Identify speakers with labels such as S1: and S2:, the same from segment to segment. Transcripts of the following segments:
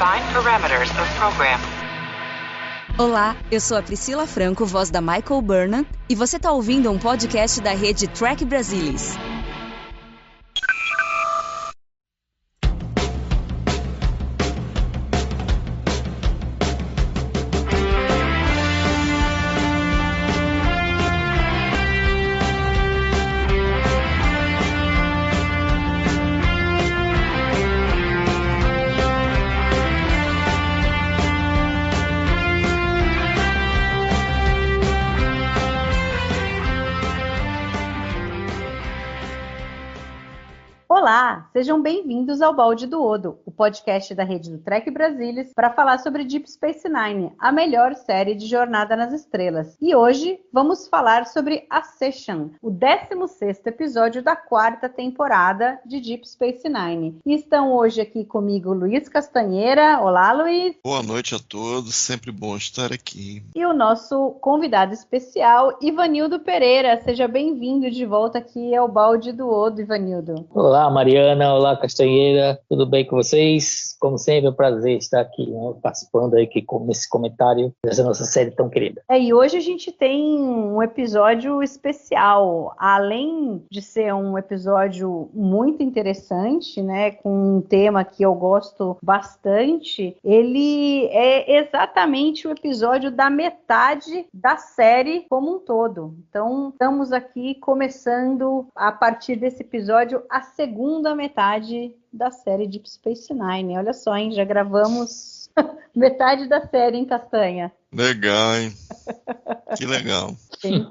S1: Define parameters of program.
S2: Olá, eu sou a Priscila Franco, voz da Michael Burnham, e você está ouvindo um podcast da rede Trek Brasilis.
S3: Olá, sejam bem-vindos ao Balde do Odo, o podcast da rede do Trek Brasilis para falar sobre Deep Space Nine, a melhor série de Jornada nas Estrelas. E hoje vamos falar sobre Ascension, o 16º episódio da 4ª temporada de Deep Space Nine. E estão hoje aqui comigo Luiz Castanheira. Olá, Luiz.
S4: Boa noite a todos, sempre bom estar aqui.
S3: E o nosso convidado especial, Ivanildo Pereira. Seja bem-vindo de volta aqui ao Balde do Odo, Ivanildo.
S5: Olá, Mariana, olá, Castanheira, tudo bem com vocês? Como sempre, é um prazer estar aqui, né, participando aí nesse comentário dessa nossa série tão querida.
S3: E hoje a gente tem um episódio especial, além de ser um episódio muito interessante, né, com um tema que eu gosto bastante, ele é exatamente o episódio da metade da série como um todo. Então, estamos aqui começando, a partir desse episódio, a segunda metade da série Deep Space Nine. Olha só, hein? Já gravamos metade da série em Castanha.
S4: Legal, hein? Que legal.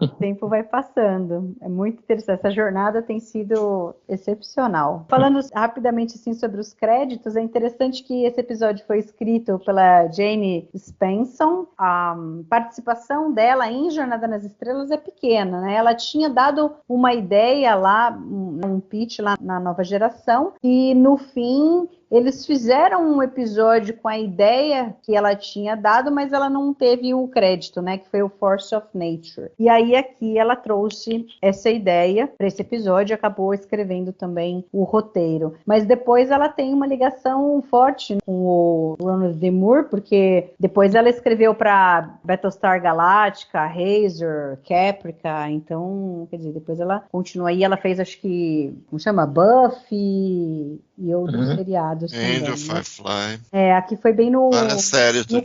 S3: O tempo vai passando. É muito interessante. Essa jornada tem sido excepcional. Falando rapidamente assim, sobre os créditos, é interessante que esse episódio foi escrito pela Jane Spenson. A participação dela em Jornada nas Estrelas é pequena, né? Ela tinha dado uma ideia lá, um pitch lá na Nova Geração, e no fim eles fizeram um episódio com a ideia que ela tinha dado, mas ela não teve o crédito, né? Que foi o Force of Nature. E aí aqui ela trouxe essa ideia para esse episódio e acabou escrevendo também o roteiro. Mas depois ela tem uma ligação forte com o Ronald D. Moore, porque depois ela escreveu para Battlestar Galactica, Razor, Caprica. Então, quer dizer, depois ela continua aí. Ela fez, acho que, como chama? Buffy e outros seriados.
S4: Angel, Firefly.
S3: Aqui foi bem no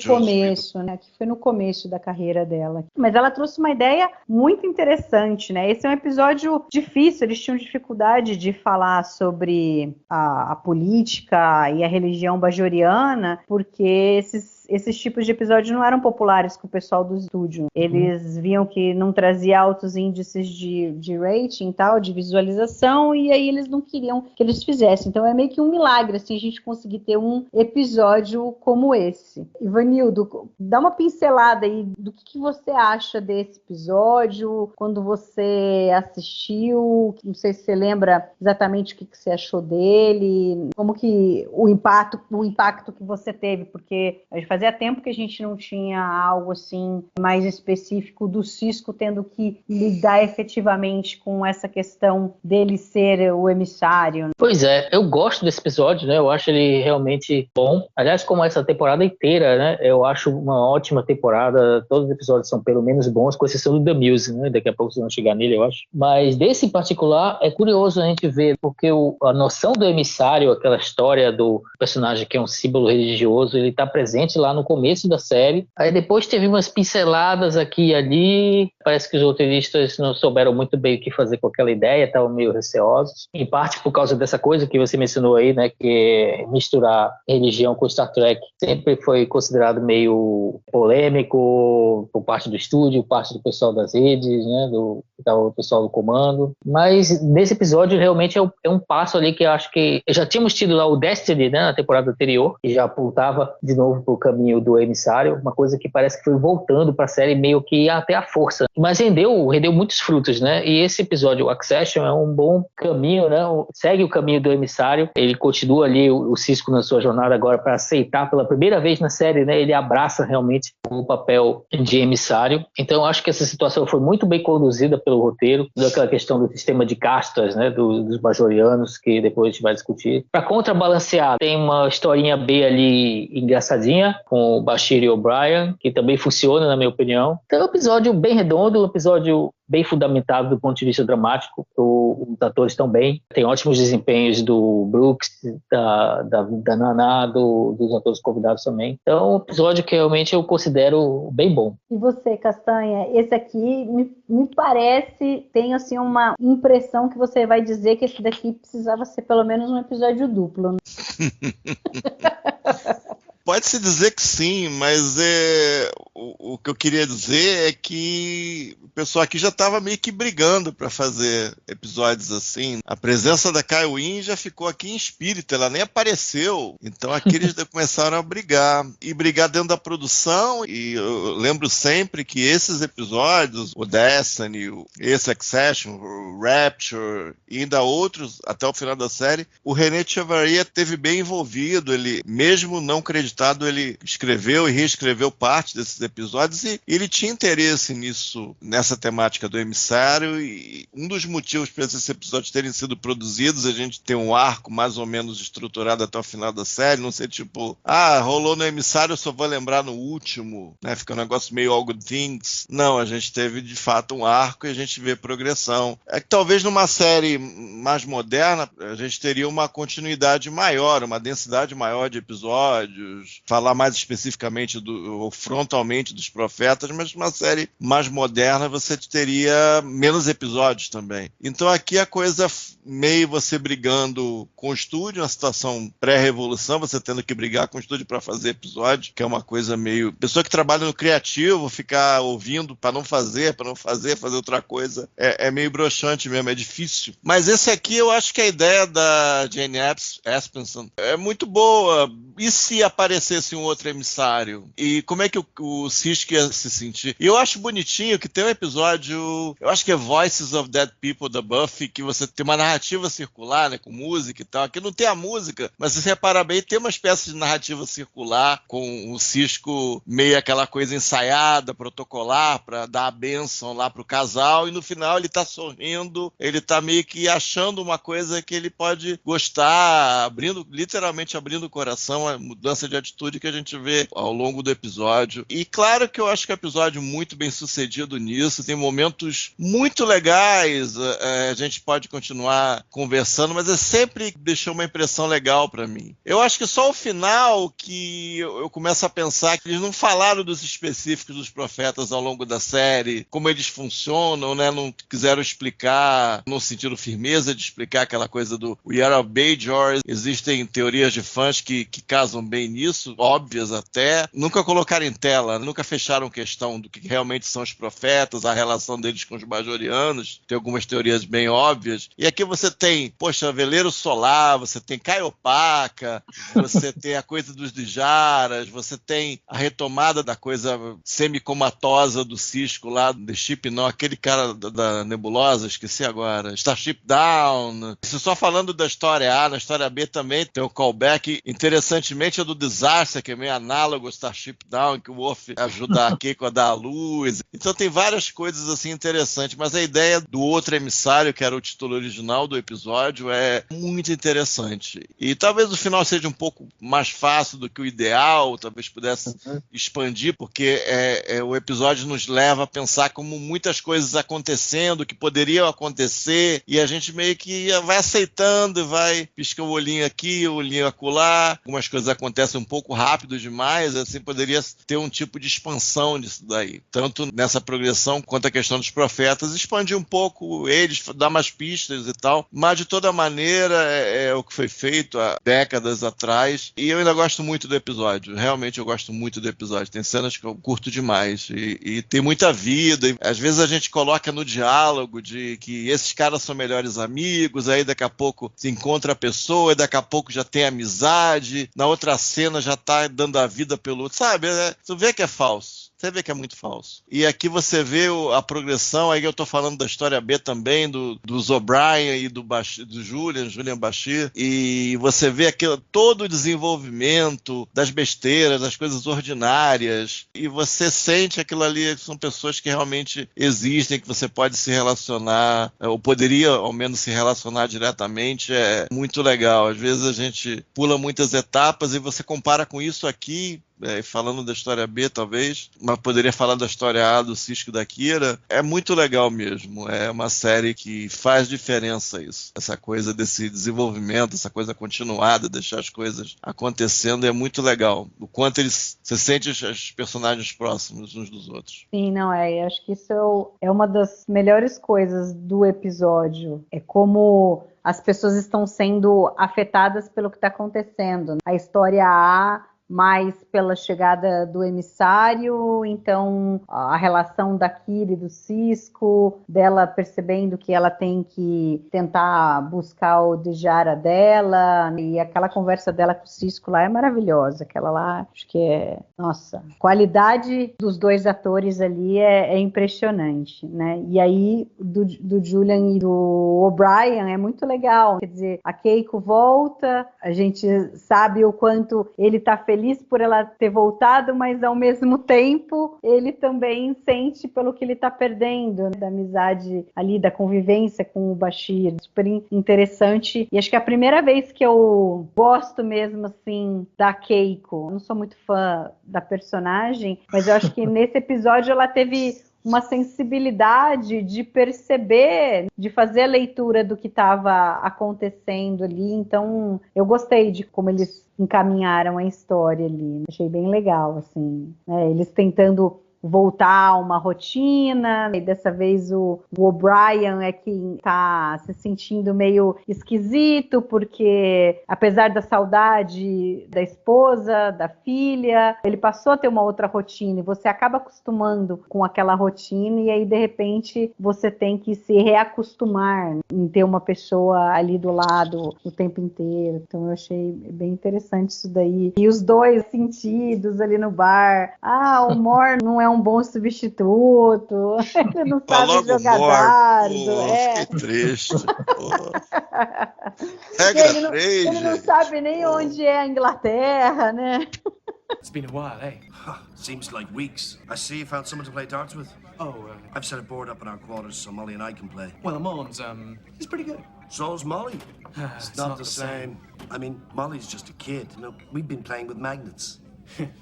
S4: começo,
S3: né? Aqui foi no começo da carreira dela. Mas ela trouxe uma ideia muito interessante, né? Esse é um episódio difícil, eles tinham dificuldade de falar sobre a política e a religião bajoriana, porque esses tipos de episódios não eram populares com o pessoal do estúdio. Eles viam que não trazia altos índices de rating e tal, de visualização, e aí eles não queriam que eles fizessem. Então é meio que um milagre, assim, a gente conseguir ter um episódio como esse. Ivanildo, dá uma pincelada aí do que você acha desse episódio, quando você assistiu, não sei se você lembra exatamente o que você achou dele, como que o impacto que você teve, porque fazia tempo que a gente não tinha algo assim mais específico do Sisko tendo que lidar efetivamente com essa questão dele ser o emissário.
S5: Pois é, eu gosto desse episódio, né? Eu acho ele realmente bom. Aliás, como essa temporada inteira, né? Eu acho uma ótima temporada. Todos os episódios são pelo menos bons, com exceção do The Muse, né? Daqui a pouco vocês vão chegar nele, eu acho. Mas desse em particular, é curioso a gente ver, porque a noção do emissário, aquela história do personagem que é um símbolo religioso, ele está presente lá no começo da série. Aí depois teve umas pinceladas aqui e ali. Parece que os roteiristas não souberam muito bem o que fazer com aquela ideia, estavam meio receosos. Em parte por causa dessa coisa que você mencionou aí, né, que misturar religião com Star Trek sempre foi considerado meio polêmico por parte do estúdio, parte do pessoal das redes, né, do pessoal do comando. Mas nesse episódio realmente é um passo ali que eu acho que já tínhamos tido lá o Destiny, né, na temporada anterior, que já apontava de novo pro caminho do emissário, uma coisa que parece que foi voltando para a série meio que até a força. Mas rendeu muitos frutos, né? E esse episódio, o Accession, é um bom caminho, né? Segue o caminho do emissário. Ele continua ali, o Sisko, na sua jornada agora para aceitar pela primeira vez na série, né? Ele abraça realmente o papel de emissário. Então, eu acho que essa situação foi muito bem conduzida pelo roteiro, daquela questão do sistema de castas, né, dos bajorianos, que depois a gente vai discutir. Para contrabalancear, tem uma historinha B ali engraçadinha, com o Bashir e O'Brien, que também funciona, na minha opinião. Então, é um episódio bem redondo, um episódio bem fundamentado do ponto de vista dramático. Os atores estão bem, tem ótimos desempenhos do Brooks, da Naná, dos atores convidados também. Então, é um episódio que realmente eu considero bem bom.
S3: E você, Castanha, esse aqui me parece, tem assim uma impressão que você vai dizer que esse daqui precisava ser pelo menos um episódio duplo, né?
S4: Pode-se dizer que sim, mas o que eu queria dizer é que o pessoal aqui já estava meio que brigando para fazer episódios assim. A presença da Kai Wynn já ficou aqui em espírito, ela nem apareceu. Então aqui eles começaram a brigar. E brigar dentro da produção. E eu lembro sempre que esses episódios, o Destiny, o Succession, o Rapture e ainda outros, até o final da série, o René Chavarria esteve bem envolvido. Ele, mesmo não acreditando, ele escreveu e reescreveu parte desses episódios e ele tinha interesse nessa temática do emissário, e um dos motivos para esses episódios terem sido produzidos, a gente tem um arco mais ou menos estruturado até o final da série, não sei, tipo, rolou no emissário, eu só vou lembrar no último, né, fica um negócio meio All Good Things. Não, a gente teve de fato um arco e a gente vê progressão. É que talvez numa série mais moderna a gente teria uma continuidade maior, uma densidade maior de episódios, falar mais especificamente ou frontalmente dos profetas, mas numa série mais moderna você teria menos episódios também. Então aqui a coisa meio você brigando com o estúdio, uma situação pré-revolução, você tendo que brigar com o estúdio para fazer episódio, que é uma coisa meio... Pessoa que trabalha no criativo, ficar ouvindo para não fazer outra coisa, é meio broxante mesmo, é difícil. Mas esse aqui eu acho que a ideia da Jane Espenson é muito boa. E se aparecesse um outro emissário? E como é que o Sisk ia se sentir? E eu acho bonitinho que tem um episódio, eu acho que é Voices of Dead People, da Buffy, que você tem uma narrativa circular, né, com música e tal. Aqui não tem a música, mas se você reparar bem, tem uma espécie de narrativa circular, com o Sisko meio aquela coisa ensaiada, protocolar, para dar a bênção lá pro casal, e no final ele tá sorrindo, ele tá meio que achando uma coisa que ele pode gostar, literalmente abrindo o coração, a mudança de atitude que a gente vê ao longo do episódio. E claro que eu acho que é um episódio muito bem sucedido nisso, tem momentos muito legais, a gente pode continuar conversando, mas sempre deixou uma impressão legal pra mim. Eu acho que só o final que eu começo a pensar que eles não falaram dos específicos dos profetas ao longo da série, como eles funcionam, né? Não quiseram explicar, no sentido firmeza de explicar aquela coisa do We Are of Bajor. Existem teorias de fãs que casam bem nisso, óbvias até. Nunca colocaram em tela, nunca fecharam questão do que realmente são os profetas, a relação deles com os bajorianos. Tem algumas teorias bem óbvias. E aqui você tem, Veleiro Solar, você tem Caiopaca, você tem a coisa dos Dijaras, você tem a retomada da coisa semicomatosa do Sisko lá, The Ship, não, aquele cara da Nebulosa, esqueci agora, Starship Down. Isso só falando da história A, na história B também tem um callback, interessantemente é do Disaster, que é meio análogo ao Starship Down, que o Worf ajuda a Keiko a dar a luz. Então tem várias coisas assim interessantes, mas a ideia do outro emissário, que era o título original do episódio, é muito interessante. E talvez o final seja um pouco mais fácil do que o ideal, talvez pudesse expandir, porque o episódio nos leva a pensar como muitas coisas acontecendo, que poderiam acontecer, e a gente meio que vai aceitando, vai piscar o olhinho aqui, o olhinho acolá. Algumas coisas acontecem um pouco rápido demais, assim, poderia ter um tipo de expansão disso daí. Tanto nessa progressão quanto a questão dos profetas, expandir um pouco eles, dar mais pistas e tal, mas de toda maneira é o que foi feito há décadas atrás, e eu ainda gosto muito do episódio, realmente eu gosto muito do episódio, tem cenas que eu curto demais, e tem muita vida, e às vezes a gente coloca no diálogo de que esses caras são melhores amigos, aí daqui a pouco se encontra a pessoa, e daqui a pouco já tem amizade, na outra cena já tá dando a vida pelo outro, sabe? Tu vê que é falso. Você vê que é muito falso. E aqui você vê a progressão, aí eu tô falando da história B também, dos O'Brien e do Julian Bashir, e você vê todo o desenvolvimento das besteiras, das coisas ordinárias, e você sente aquilo ali, são pessoas que realmente existem, que você pode se relacionar, ou poderia ao menos se relacionar diretamente, é muito legal. Às vezes a gente pula muitas etapas e você compara com isso aqui, falando da história B talvez, mas poderia falar da história A do Sisko e da Kira. É muito legal mesmo, é uma série que faz diferença isso, essa coisa desse desenvolvimento, essa coisa continuada, deixar as coisas acontecendo, é muito legal, o quanto você sente os personagens próximos uns dos outros.
S3: Sim, não é, acho que isso é uma das melhores coisas do episódio, é como as pessoas estão sendo afetadas pelo que está acontecendo. A história A, mais pela chegada do emissário, então a relação da Kira e do Sisko, dela percebendo que ela tem que tentar buscar o Dejara dela, e aquela conversa dela com o Sisko lá é maravilhosa, aquela lá, acho que nossa, a qualidade dos dois atores ali é impressionante, né, e aí do Julian e do O'Brien é muito legal, quer dizer, a Keiko volta, a gente sabe o quanto ele tá feliz por ela ter voltado, mas ao mesmo tempo ele também sente pelo que ele está perdendo, né? Da amizade ali, da convivência com o Bashir, super interessante, e acho que é a primeira vez que eu gosto mesmo assim da Keiko. Eu não sou muito fã da personagem, mas eu acho que nesse episódio ela teve uma sensibilidade de perceber, de fazer a leitura do que estava acontecendo ali. Então, eu gostei de como eles encaminharam a história ali. Achei bem legal, assim, né? Eles tentando voltar a uma rotina, e dessa vez o O'Brien é quem está se sentindo meio esquisito, porque apesar da saudade da esposa, da filha, ele passou a ter uma outra rotina, e você acaba acostumando com aquela rotina, e aí de repente você tem que se reacostumar em ter uma pessoa ali do lado o tempo inteiro. Então eu achei bem interessante isso daí. E os dois sentidos ali no bar, o Mor não é um bom substituto, ele não sabe jogar dardo.
S4: Fiquei triste. Regra 3,
S3: ele não sabe nem onde é a Inglaterra, né?
S6: It's been a while, eh?
S7: Seems like weeks. I see you found someone to play darts with.
S6: Oh,
S7: I've set a board up in our quarters so Molly and I can play.
S6: well, Morn's, he's pretty good.
S7: So's Molly.
S6: It's
S7: Not the same. I mean, Molly's just a kid. You know, we've been playing with magnets.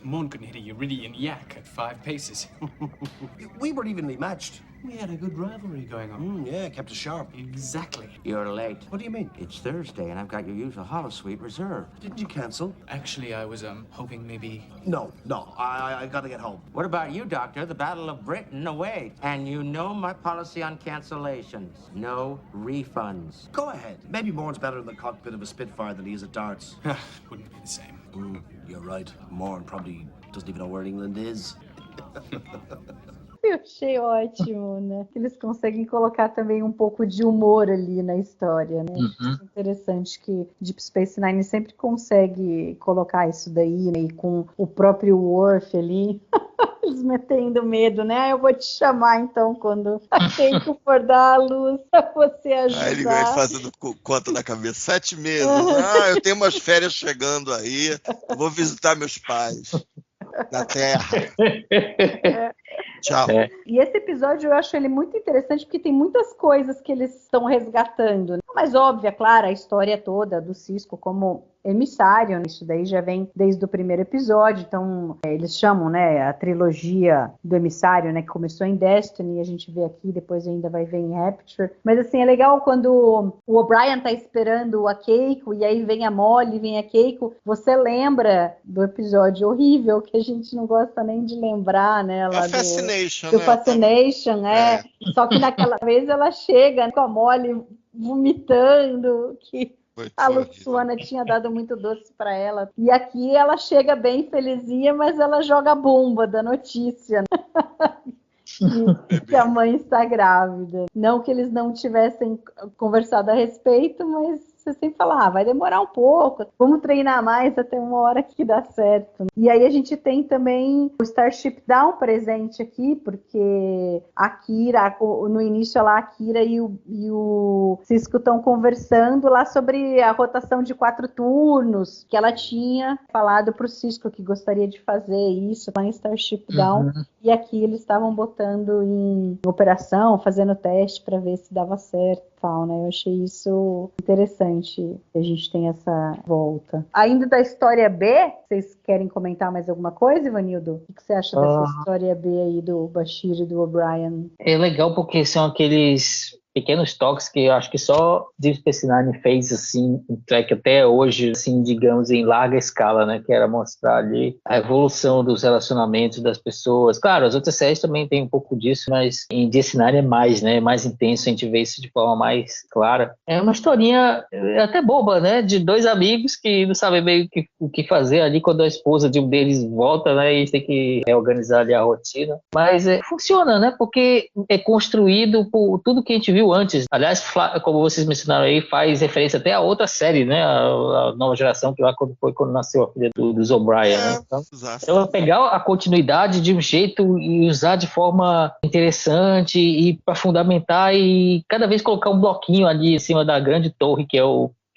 S6: Morn couldn't hit a Uridian yak at 5 paces.
S7: We were evenly matched.
S6: We had a good rivalry going on.
S7: Yeah, kept us sharp.
S6: Exactly.
S8: You're late.
S7: What do you mean?
S8: It's Thursday, and I've got your usual holosuite reserved.
S7: Didn't you cancel?
S6: Actually, I was, hoping maybe...
S7: No. I gotta get home.
S8: What about you, Doctor? The Battle of Britain awaits. And you know my policy on cancellations. No refunds.
S7: Go ahead. Maybe Morn's better in the cockpit of a Spitfire than he is at darts.
S6: Wouldn't be the same.
S7: You're right. Morn probably doesn't even know where England is.
S3: Eu achei ótimo, né? Eles conseguem colocar também um pouco de humor ali na história, né? É interessante que Deep Space Nine sempre consegue colocar isso daí, né? E com o próprio Worf ali, eles metendo medo, né? Eu vou te chamar então quando a Keiko for dar a luz pra você ajudar.
S4: Aí ele vai fazendo conta na cabeça, 7 meses. Eu tenho umas férias chegando aí, vou visitar meus pais na Terra. Tchau.
S3: E esse episódio eu acho ele muito interessante porque tem muitas coisas que eles estão resgatando, né? Mas óbvia, claro, a história toda do Sisko como emissário, isso daí já vem desde o primeiro episódio, então eles chamam, né, a trilogia do emissário, né, que começou em Destiny, a gente vê aqui, depois ainda vai ver em Rapture, mas assim, é legal quando o O'Brien tá esperando a Keiko, e aí vem a Molly, vem a Keiko, você lembra do episódio horrível, que a gente não gosta nem de lembrar, né, lá do Fascination, só que naquela vez ela chega com a Molly vomitando, que a Lutsuana tinha dado muito doce para ela. E aqui ela chega bem felizinha, mas ela joga a bomba da notícia, né? que a mãe está grávida. Não que eles não tivessem conversado a respeito, mas você sempre fala, vai demorar um pouco, vamos treinar mais até uma hora que dá certo. E aí a gente tem também o Starship Down presente aqui, porque a Kira, no início lá, a Kira e o Sisko estão conversando lá sobre a rotação de 4 turnos, que ela tinha falado pro Sisko que gostaria de fazer isso lá em Starship Down, e aqui eles estavam botando em operação, fazendo teste para ver se dava certo e tal, né? Eu achei isso interessante, que a gente tem essa volta. Ainda da história B, vocês querem comentar mais alguma coisa, Ivanildo? O que você acha dessa história B aí do Bashir e do O'Brien?
S5: É legal porque são aqueles pequenos toques que eu acho que só Deep Space Nine fez, assim, em Trek até hoje, assim, digamos, em larga escala, né, que era mostrar ali a evolução dos relacionamentos das pessoas. Claro, as outras séries também tem um pouco disso, mas em Deep Space Nine é mais, né, mais intenso, a gente vê isso de forma mais clara. É uma historinha até boba, né, de 2 amigos que não sabem bem o que fazer ali quando a esposa de um deles volta, né, e tem que reorganizar ali a rotina. Mas funciona, né, porque é construído por tudo que a gente viu antes. Aliás, como vocês mencionaram aí, faz referência até a outra série, né? A nova geração, que lá quando nasceu a filha dos O'Brien, né? Então, pegar a continuidade de um jeito e usar de forma interessante e para fundamentar e cada vez colocar um bloquinho ali em cima da grande torre, que é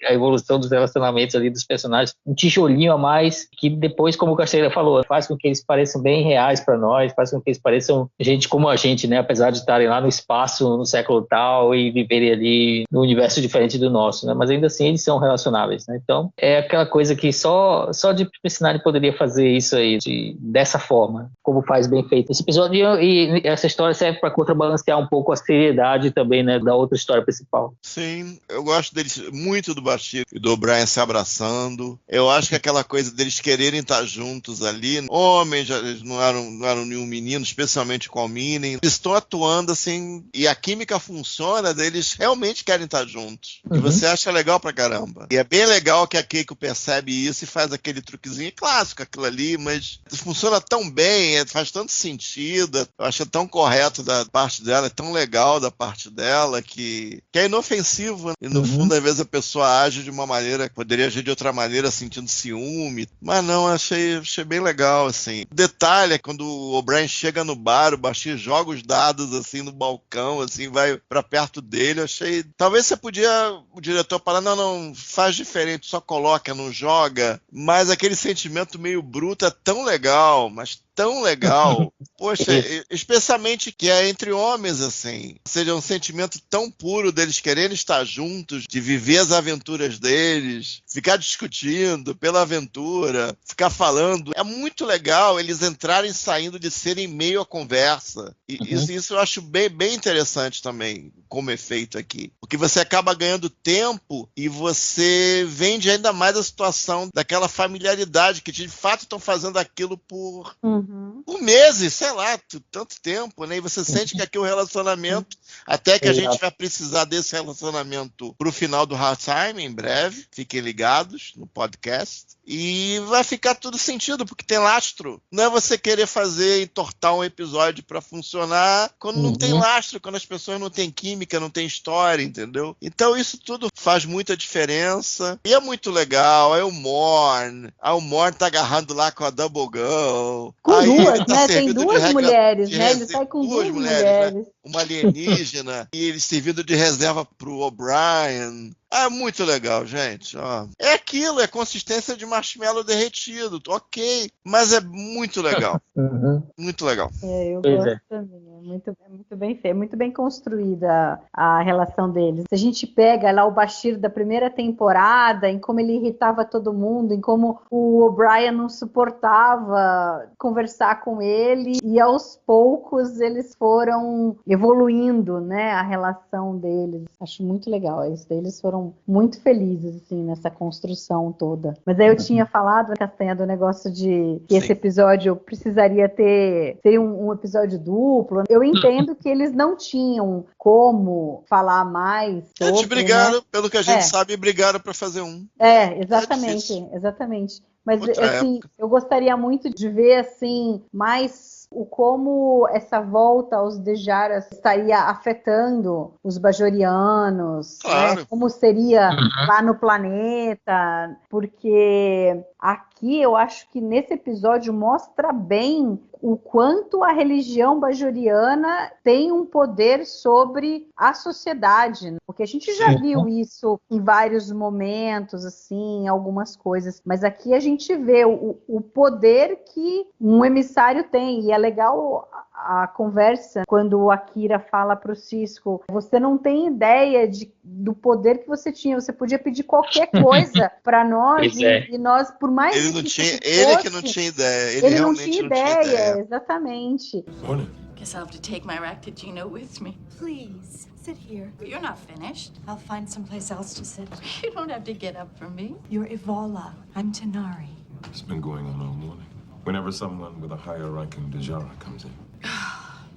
S5: a evolução dos relacionamentos ali dos personagens, um tijolinho a mais, que depois, como o Castanheira falou, faz com que eles pareçam bem reais para nós, faz com que eles pareçam gente como a gente, né? Apesar de estarem lá no espaço, no século tal, e viverem ali num universo diferente do nosso, né? Mas ainda assim eles são relacionáveis, né? Então, é aquela coisa que só Deep Space Nine poderia fazer isso aí, dessa forma, como faz bem feito. Esse episódio e essa história serve para contrabalancear um pouco a seriedade também, né? Da outra história principal.
S4: Sim, eu gosto deles muito do Bashir e do O'Brien se abraçando. Eu acho que aquela coisa deles quererem estar juntos ali, homens, eles não eram nenhum menino, especialmente com o Minen. Eles estão atuando assim, e a química funciona, eles realmente querem estar juntos. E você acha legal pra caramba. E é bem legal que a Keiko percebe isso e faz aquele truquezinho clássico, aquilo ali, mas funciona tão bem, faz tanto sentido, eu acho tão correto da parte dela, é tão legal da parte dela, que é inofensivo, né? E no fundo, às vezes a pessoa age de uma maneira que poderia agir de outra maneira, sentindo ciúme. Mas não, achei bem legal, assim. O detalhe é quando o O'Brien chega no bar, o Bashir joga os dados, assim, no balcão, assim, vai pra perto dele. Achei... Talvez o diretor falar, não, faz diferente, só coloca, não joga. Mas aquele sentimento meio bruto é tão legal, mas tão legal. Poxa, especialmente que é entre homens, assim. Ou seja, um sentimento tão puro deles quererem estar juntos, de viver as aventuras deles, ficar discutindo pela aventura, ficar falando. É muito legal eles entrarem e saindo de serem meio a conversa. E isso eu acho bem interessante também, como é feito aqui. Porque você acaba ganhando tempo e você vende ainda mais a situação daquela familiaridade que de fato estão fazendo aquilo por meses, sei lá, tanto tempo, né? E você sente que aqui o relacionamento, até que a gente vai precisar desse relacionamento pro final do Hard Time, em breve, fiquem ligados no podcast, e vai ficar tudo sentido, porque tem lastro. Não é você querer entortar um episódio pra funcionar quando não tem lastro, quando as pessoas não têm química, não tem história, entendeu? Então isso tudo faz muita diferença, e é muito legal. É o Morn tá agarrando lá com a Double Girl.
S3: Com duas, né? Tem duas mulheres, né? Ele sai com duas mulheres.
S4: Né? Uma alienígena e ele servindo de reserva pro O'Brien. É muito legal, gente. Ó. É aquilo, é consistência de marshmallow derretido, ok. Mas é muito legal. Muito legal.
S3: Eu gosto também. É muito bem feito, muito bem construída a relação deles. Se a gente pega lá o Bashir da primeira temporada, em como ele irritava todo mundo, em como o O'Brien não suportava conversar com ele, e aos poucos eles foram evoluindo, né, a relação deles. Acho muito legal isso. Eles foram muito felizes, assim, nessa construção toda. Mas aí eu tinha falado, Castanha, do negócio de que esse episódio precisaria seria um episódio duplo. Eu entendo que eles não tinham como falar mais sobre,
S4: eles brigaram,
S3: né?
S4: Pelo que a gente sabe, brigaram para fazer um.
S3: Exatamente. Mas, assim, eu gostaria muito de ver, assim, mais como essa volta aos Dejaras estaria afetando os bajorianos,
S4: claro,
S3: né? Como seria lá no planeta, porque aqui eu acho que nesse episódio mostra bem o quanto a religião bajoriana tem um poder sobre a sociedade, né? Porque a gente já viu isso em vários momentos, assim, algumas coisas, mas aqui a gente vê o poder que um emissário tem, e é legal a conversa quando o Akira fala para o Cisco, você não tem ideia do poder que você tinha, você podia pedir qualquer coisa para nós, e nós, por mais
S4: ele não
S3: difícil
S4: tinha,
S3: que
S4: ele
S3: fosse,
S4: que não tinha ideia, ele
S3: não
S4: realmente
S3: tinha
S4: não tinha ideia.
S3: Exatamente.
S9: Guess I'll have to take my rack to Gino with me.
S10: Please, sit here.
S9: You're not finished.
S10: I'll find someplace else to sit.
S9: You don't have to get up for me.
S10: You're Evola. I'm Tanari.
S11: It's been going on all morning. Whenever someone with a higher ranking Dejara comes in.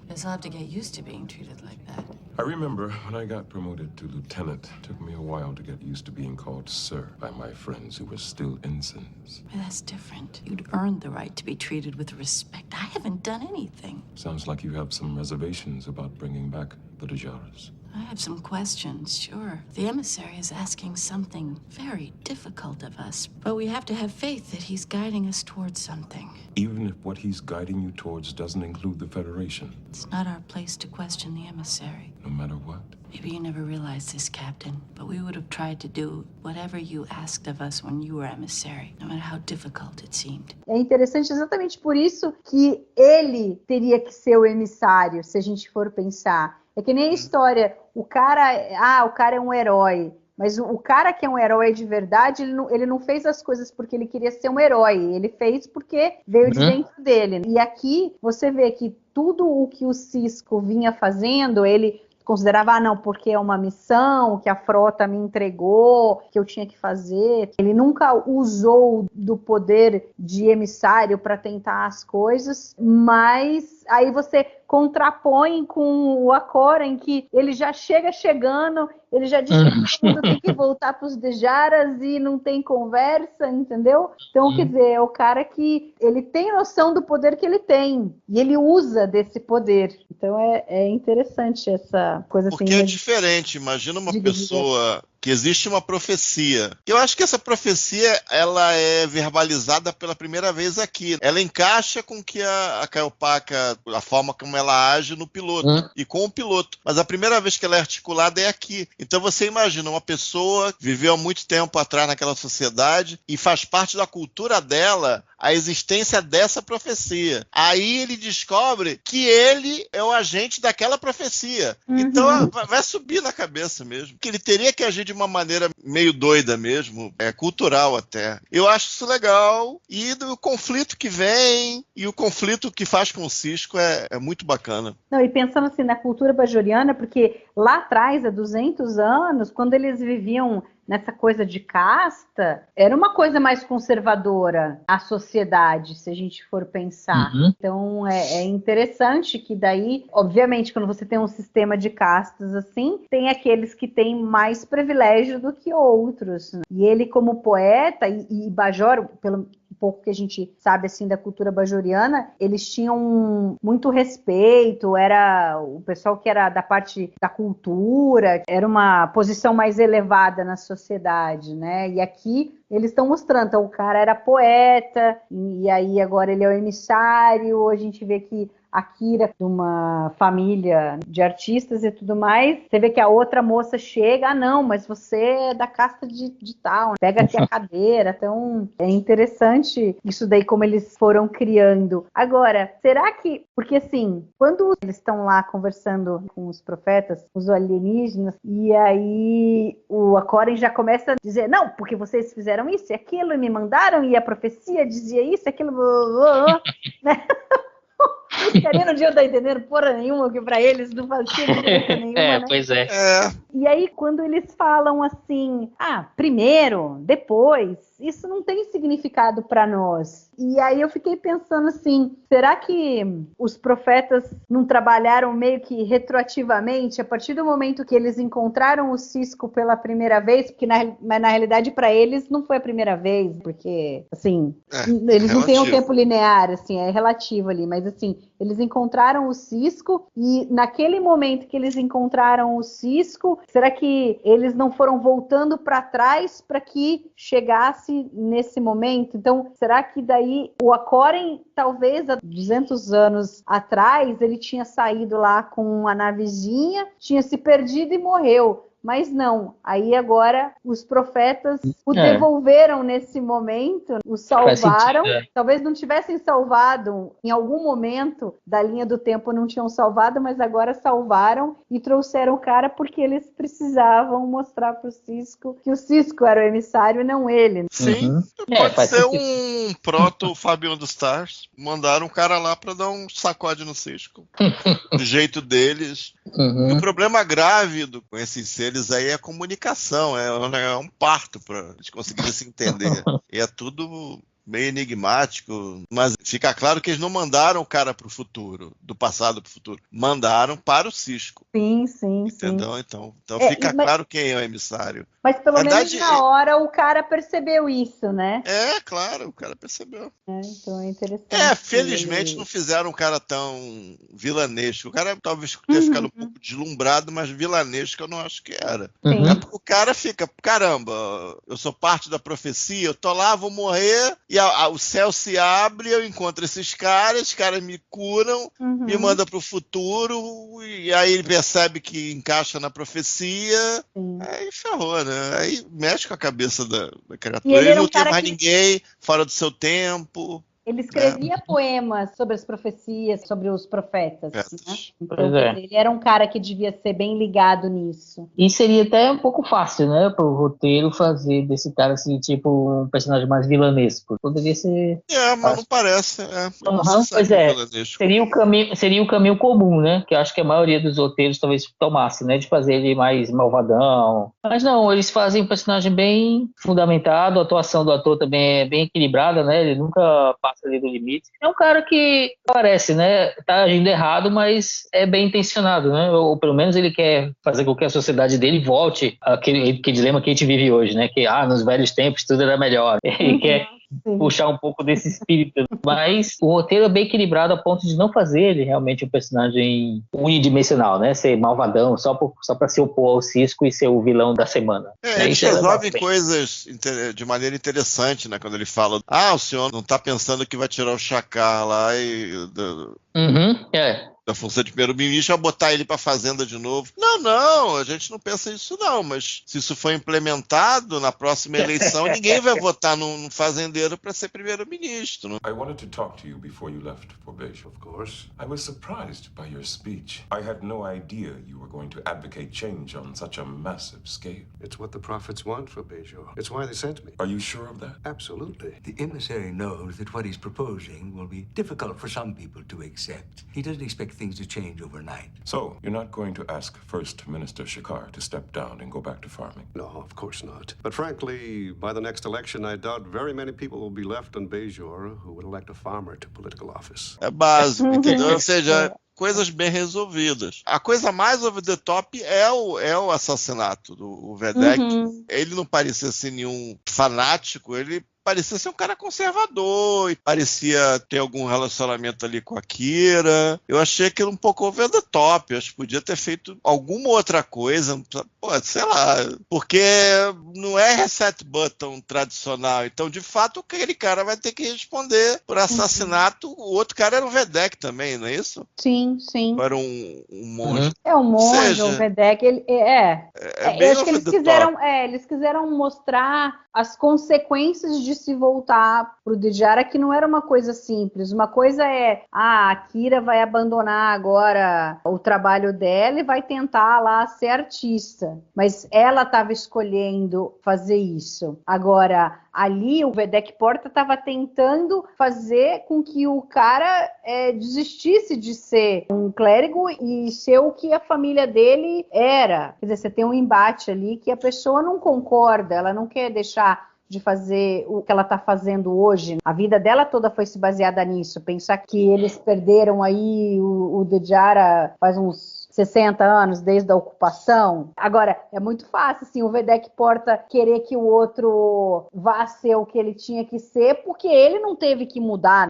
S9: Guess I'll have to get used to being treated like that.
S11: I remember when I got promoted to lieutenant, it took me a while to get used to being called sir by my friends who were still ensigns.
S9: That's different. You'd earned the right to be treated with respect. I haven't done anything.
S11: Sounds like you have some reservations about bringing back the Dejaras.
S9: I have some questions, sure. The emissary is asking something very difficult of us, but we have to have faith that he's guiding us towards something.
S11: Even if what he's guiding you towards doesn't include the Federation.
S9: It's not our place to question the emissary.
S11: No matter what.
S9: Maybe you never realized this, Captain, but we would have tried to do whatever you asked of us when you were emissary, no matter how difficult it seemed.
S3: É interessante exatamente por isso que ele teria que ser o emissário, se a gente for pensar. É que nem a história, o cara é um herói, mas o cara que é um herói de verdade, ele não fez as coisas porque ele queria ser um herói, ele fez porque veio de dentro dele. E aqui você vê que tudo o que o Cisco vinha fazendo, ele considerava, não, porque é uma missão que a frota me entregou, que eu tinha que fazer. Ele nunca usou do poder de emissário para tentar as coisas, mas aí você contrapõe com o Akora, em que ele já chegando, ele já diz que todo mundo tem que voltar para os Dejaras e não tem conversa, entendeu? Então, quer dizer, é o cara que ele tem noção do poder que ele tem, e ele usa desse poder. Então, é interessante essa coisa assim.
S4: Porque é diferente, imagina uma pessoa que existe uma profecia. Eu acho que essa profecia, ela é verbalizada pela primeira vez aqui. Ela encaixa com que a Kaiopaka, a forma como ela age no piloto, e com o piloto. Mas a primeira vez que ela é articulada é aqui. Então você imagina uma pessoa que viveu há muito tempo atrás naquela sociedade e faz parte da cultura dela a existência dessa profecia. Aí ele descobre que ele é o agente daquela profecia. Então vai subir na cabeça mesmo. Que ele teria que agir de uma maneira meio doida mesmo, cultural até. Eu acho isso legal. E do conflito que vem e o conflito que faz com o Cisco é muito bacana.
S3: Não, e pensando assim na cultura bajoriana, porque lá atrás, há 200 anos, quando eles viviam nessa coisa de casta, era uma coisa mais conservadora a sociedade, se a gente for pensar. Então, é interessante que daí, obviamente, quando você tem um sistema de castas assim, tem aqueles que têm mais privilégio do que outros, né? E ele, como poeta e bajor, pelo pouco que a gente sabe assim da cultura bajoriana, eles tinham muito respeito, era o pessoal que era da parte da cultura, era uma posição mais elevada na sociedade, né? E aqui eles estão mostrando, então o cara era poeta, e aí agora ele é o emissário, a gente vê que Akira, de uma família de artistas e tudo mais, você vê que a outra moça chega, não, mas você é da casta de tal, pega aqui a cadeira. Então é interessante isso daí, como eles foram criando. Agora, será que, porque assim, quando eles estão lá conversando com os profetas, os alienígenas, e aí o Akoren já começa a dizer, não, porque vocês fizeram isso e aquilo, e me mandaram, e a profecia dizia isso, aquilo, né? Os carinhos não deviam estar entendendo porra nenhuma, que pra eles não fazia diferença nenhuma, né?
S5: Pois é.
S3: E aí, quando eles falam assim, primeiro, depois, isso não tem significado para nós. E aí eu fiquei pensando assim, será que os profetas não trabalharam meio que retroativamente, a partir do momento que eles encontraram o cisco pela primeira vez, porque mas na realidade para eles não foi a primeira vez, porque assim, eles não têm um tempo linear, assim, é relativo ali, mas assim, eles encontraram o cisco e naquele momento que eles encontraram o cisco, será que eles não foram voltando para trás para que chegasse nesse momento? Então, será que daí o Akoren, talvez há 200 anos atrás, ele tinha saído lá com a navezinha, tinha se perdido e morreu. Mas não, aí agora os profetas o devolveram nesse momento, o salvaram, talvez não tivessem salvado, em algum momento da linha do tempo não tinham salvado, mas agora salvaram e trouxeram o cara porque eles precisavam mostrar para o Cisco que o Cisco era o emissário e não ele.
S4: Sim, pode ser um proto Fabião dos Stars, mandaram um cara lá para dar um sacode no Cisco, do jeito deles. E o problema grave com esses seres aí é a comunicação, é um parto para eles conseguirem se entender. E é tudo meio enigmático, mas fica claro que eles não mandaram o cara para o futuro, do passado para o futuro, mandaram para o Cisco.
S3: Sim.
S4: Entendeu? Então fica claro quem é o emissário.
S3: Mas pelo menos na hora o cara percebeu isso, né?
S4: É, claro, o cara percebeu.
S3: Então é interessante.
S4: Felizmente não fizeram um cara tão vilanesco. O cara talvez tenha ficado um pouco deslumbrado, mas vilanesco eu não acho que era. O cara fica, caramba, eu sou parte da profecia, eu tô lá, vou morrer, e o céu se abre, eu encontro esses caras, os caras me curam, me mandam pro futuro, e aí ele percebe que encaixa na profecia, aí ferrou, né? Aí mexe com a cabeça da criatura. Ele não tem mais ninguém fora do seu tempo.
S3: Ele escrevia poemas sobre as profecias, sobre os profetas. Né? Então, ele era um cara que devia ser bem ligado nisso.
S5: E seria até um pouco fácil, né, para o roteiro fazer desse cara assim, tipo um personagem mais vilanesco. Poderia ser.
S4: Mas não parece.
S5: Pois é. Seria o caminho comum, né? Que eu acho que a maioria dos roteiros talvez tomasse, né? De fazer ele mais malvadão. Mas não, eles fazem um personagem bem fundamentado, a atuação do ator também é bem equilibrada, né? Ele nunca passa ali do limite. É um cara que parece, né, tá agindo errado, mas é bem intencionado, né, ou pelo menos ele quer fazer com que a sociedade dele volte àquele dilema que a gente vive hoje, né, que nos velhos tempos tudo era melhor. Ele quer puxar um pouco desse espírito, mas o roteiro é bem equilibrado a ponto de não fazer ele realmente um personagem unidimensional, né, ser malvadão só para se opor ao Cisco e ser o vilão da semana.
S4: Eles resolvem coisas de maneira interessante, né, quando ele fala, o senhor não tá pensando que vai tirar o Shakar lá da função de primeiro-ministro, vai botar ele para a fazenda de novo. Não, a gente não pensa nisso não, mas se isso for implementado na próxima eleição, ninguém vai votar num fazendeiro para ser primeiro-ministro.
S11: I wanted to talk to you before you left for Bejor. Of course. I was surprised by your speech. I had no idea you were going to advocate change on such a massive scale.
S7: It's what the prophets want for Bejor. It's why they sent me.
S11: Are you sure of that?
S7: Absolutely.
S12: The emissary knows that what he's proposing will be difficult for some people to accept. He doesn't expect things to change overnight.
S11: So, you're not going to ask First Minister Shakar to step down and go back to farming?
S7: No, of course not. But frankly, by the next election, I doubt very many people will be left on Bejor who would elect a farmer to political office.
S4: É básico, entendeu? Ou seja, coisas bem resolvidas. A coisa mais over the top é o assassinato do Vedek. Ele não parecia ser nenhum fanático, ele parecia ser um cara conservador e parecia ter algum relacionamento ali com a Kira. Eu achei aquilo um pouco over the top. Eu acho que podia ter feito alguma outra coisa. Sei lá. Porque não é reset button tradicional. Então, de fato, aquele cara vai ter que responder por assassinato. O outro cara era o Vedek também, não é isso?
S3: Sim.
S4: Era um monge.
S3: É um monge, o Vedek.
S4: Bem
S3: acho que eles quiseram mostrar as consequências de se voltar pro Dejara, que não era uma coisa simples. Uma coisa é, a Kira vai abandonar agora o trabalho dela e vai tentar lá ser artista. Mas ela estava escolhendo fazer isso. Agora, ali o Vedek Porta estava tentando fazer com que o cara desistisse de ser um clérigo e ser o que a família dele era. Quer dizer, você tem um embate ali que a pessoa não concorda, ela não quer deixar de fazer o que ela está fazendo hoje. A vida dela toda foi se baseada nisso. Pensar que eles perderam aí o Dejara faz uns 60 anos, desde a ocupação. Agora, é muito fácil, assim, o Vedek Porta querer que o outro vá ser o que ele tinha que ser, porque ele não teve que mudar.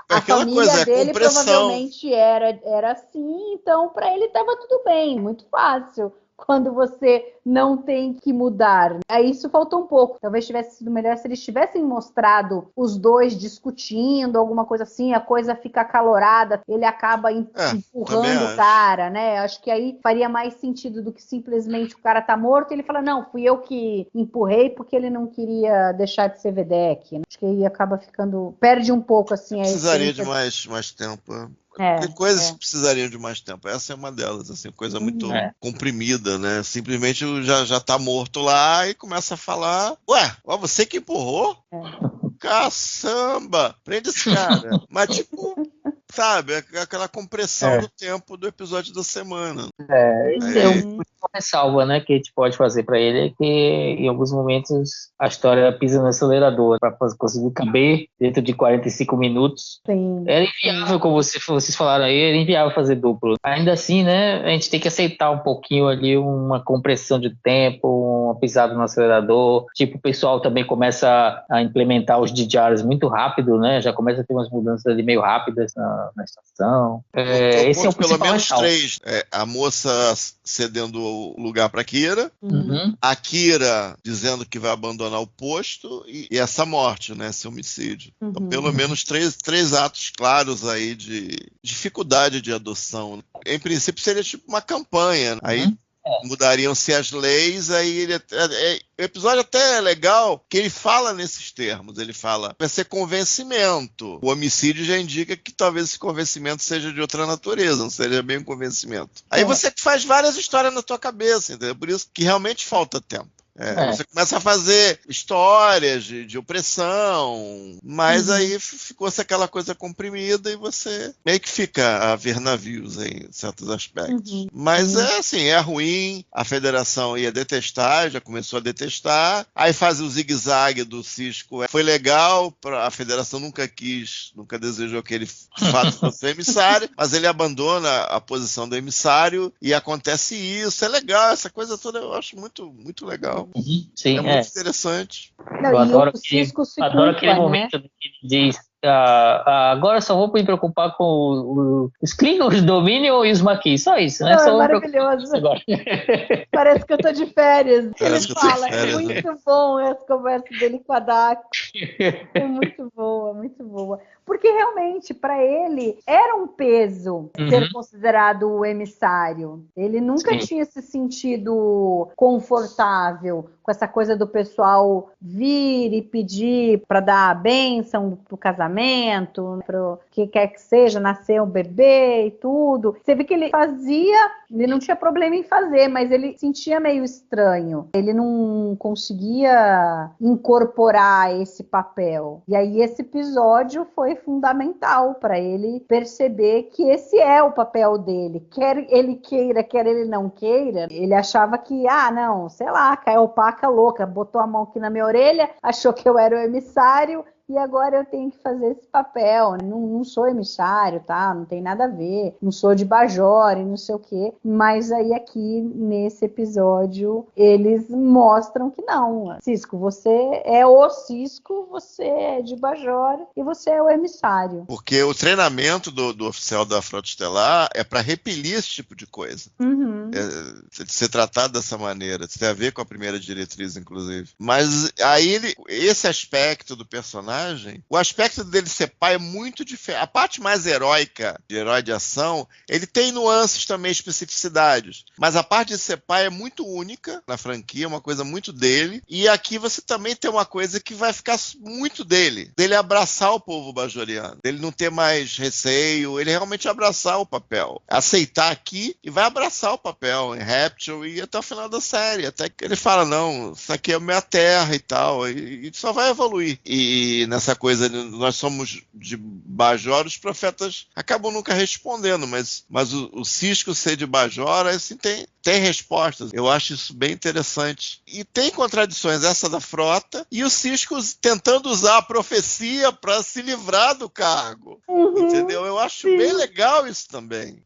S3: A família dele provavelmente era assim, então para ele estava tudo bem, muito fácil. Quando você não tem que mudar. Aí isso faltou um pouco. Talvez tivesse sido melhor se eles tivessem mostrado os dois discutindo, alguma coisa assim, a coisa fica acalorada, ele acaba empurrando o cara, né? Acho que aí faria mais sentido do que simplesmente o cara tá morto e ele fala, não, fui eu que empurrei porque ele não queria deixar de ser Vedek. Acho que aí acaba ficando... Perde um pouco, assim...
S4: Precisaria de mais tempo. Tem coisas que precisariam de mais tempo. Essa é uma delas, assim, coisa muito comprimida, né? Simplesmente já tá morto lá e começa a falar, ué, você que empurrou? Caçamba! Prende esse cara. Mas tipo, sabe, aquela compressão do tempo do episódio da semana.
S5: Uma ressalva, né, que a gente pode fazer pra ele é que em alguns momentos a história pisa no acelerador para conseguir caber dentro de 45 minutos.
S3: Sim.
S5: Era inviável, como vocês falaram aí, era inviável fazer duplo. Ainda assim, né, a gente tem que aceitar um pouquinho ali uma compressão de tempo, uma pisada no acelerador. Tipo, o pessoal também começa a implementar os DJs muito rápido, né, já começa a ter umas mudanças ali meio rápidas na estação. Esse é o
S4: pelo menos
S5: ressalvo.
S4: 3. A moça cedendo o lugar para Kira, a Kira dizendo que vai abandonar o posto e essa morte, né, esse homicídio. Então, pelo menos três atos claros aí de dificuldade de adoção. Em princípio seria tipo uma campanha, aí mudariam-se as leis, aí o episódio até é legal que ele fala nesses termos, ele fala, vai ser convencimento. O homicídio já indica que talvez esse convencimento seja de outra natureza, não seja bem um convencimento. Aí você faz várias histórias na tua cabeça, entendeu? Por isso que realmente falta tempo. Você começa a fazer histórias de opressão, mas aí ficou-se aquela coisa comprimida e você meio que fica a ver navios em certos aspectos. Mas é ruim, a federação ia detestar, já começou a detestar, aí faz o zigue-zague do Cisco. Foi legal, a federação nunca desejou que ele de fato fosse emissário, mas ele abandona a posição do emissário e acontece isso. É legal, essa coisa toda eu acho muito, muito legal.
S5: Sim,
S4: é muito interessante.
S5: Eu adoro aquele momento que ele diz agora só vou me preocupar com os Klingons, os Dominion e os Maquis, só isso, né?
S3: É maravilhoso. Parece que eu tô de férias. Ele fala, é muito bom essa conversa dele com a Dax. É muito boa, muito boa. Porque realmente, para ele, era um peso ser considerado o emissário. Ele nunca tinha se sentido confortável com essa coisa do pessoal vir e pedir para dar a bênção pro casamento, pro que quer que seja, nascer um bebê e tudo. Você vê que ele não tinha problema em fazer, mas ele sentia meio estranho. Ele não conseguia incorporar esse papel. E aí esse episódio foi fundamental para ele perceber que esse é o papel dele. Quer ele queira, quer ele não queira, ele achava que, não, sei lá, caiu paca louca, botou a mão aqui na minha orelha, achou que eu era o emissário, e agora eu tenho que fazer esse papel. Não sou emissário, tá? Não tem nada a ver. Não sou de Bajor e não sei o quê. Mas aí aqui, nesse episódio, eles mostram que não. Cisco, você é o Cisco, você é de Bajor e você é o emissário.
S4: Porque o treinamento do oficial da Frota Estelar é para repelir esse tipo de coisa. De ser tratado dessa maneira. Isso tem a ver com a primeira diretriz, inclusive. Mas aí esse aspecto do personagem, o aspecto dele ser pai é muito diferente. A parte mais heróica, de herói de ação, ele tem nuances também, especificidades. Mas a parte de ser pai é muito única na franquia, uma coisa muito dele. E aqui você também tem uma coisa que vai ficar muito dele abraçar o povo bajoriano, dele não ter mais receio, ele realmente abraçar o papel. Aceitar aqui e vai abraçar o papel em Rapture e até o final da série. Até que ele fala, não, isso aqui é a minha terra e tal. E só vai evoluir. E nessa coisa, nós somos de Bajor, os profetas acabam nunca respondendo, mas o Sisko ser de Bajor, assim, tem respostas. Eu acho isso bem interessante. E tem contradições, essa da frota, e o Sisko tentando usar a profecia para se livrar do cargo. Entendeu? Eu acho bem legal isso também.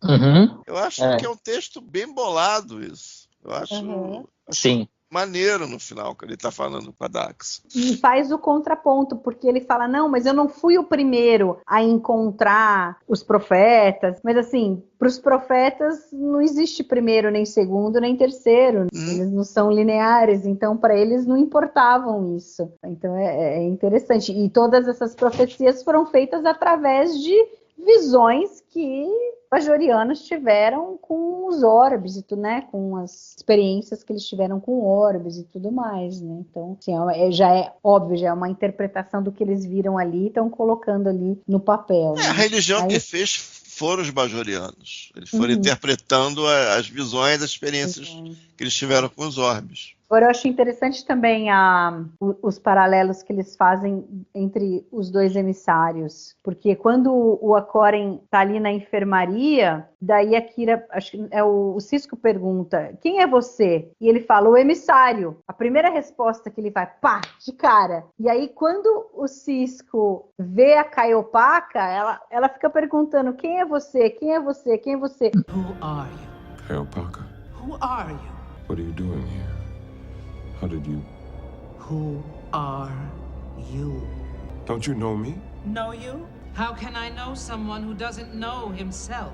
S4: Eu acho que é um texto bem bolado isso. Eu acho
S5: Sim.
S4: maneiro no final, que ele está falando com a Dax.
S3: E faz o contraponto, porque ele fala, não, mas eu não fui o primeiro a encontrar os profetas, mas assim, para os profetas não existe primeiro, nem segundo, nem terceiro, eles não são lineares, então para eles não importavam isso. Então é interessante, e todas essas profecias foram feitas através de visões que bajorianos tiveram com os orbes e tudo, né? Com as experiências que eles tiveram com orbes e tudo mais, né? Então, assim, já é óbvio, já é uma interpretação do que eles viram ali e estão colocando ali no papel. Né?
S4: A religião que fez foram os bajorianos. Eles foram interpretando as visões, as experiências que eles tiveram com os orbes.
S3: Agora, eu acho interessante também os paralelos que eles fazem entre os dois emissários, porque quando o Akoren está ali na enfermaria, daí a Kira, acho que o Sisko pergunta, quem é você? E ele fala, o emissário. A primeira resposta que ele vai, pá, de cara. E aí, quando o Sisko vê a Kaiopaka, ela fica perguntando, quem é você? Quem é você? Quem é você?
S10: Who are you?
S11: Kaiopaka,
S10: Who are you?
S11: what are you doing here? How did you...
S10: Who are you?
S11: Don't you know me?
S13: Know you? How can I know someone who doesn't know himself?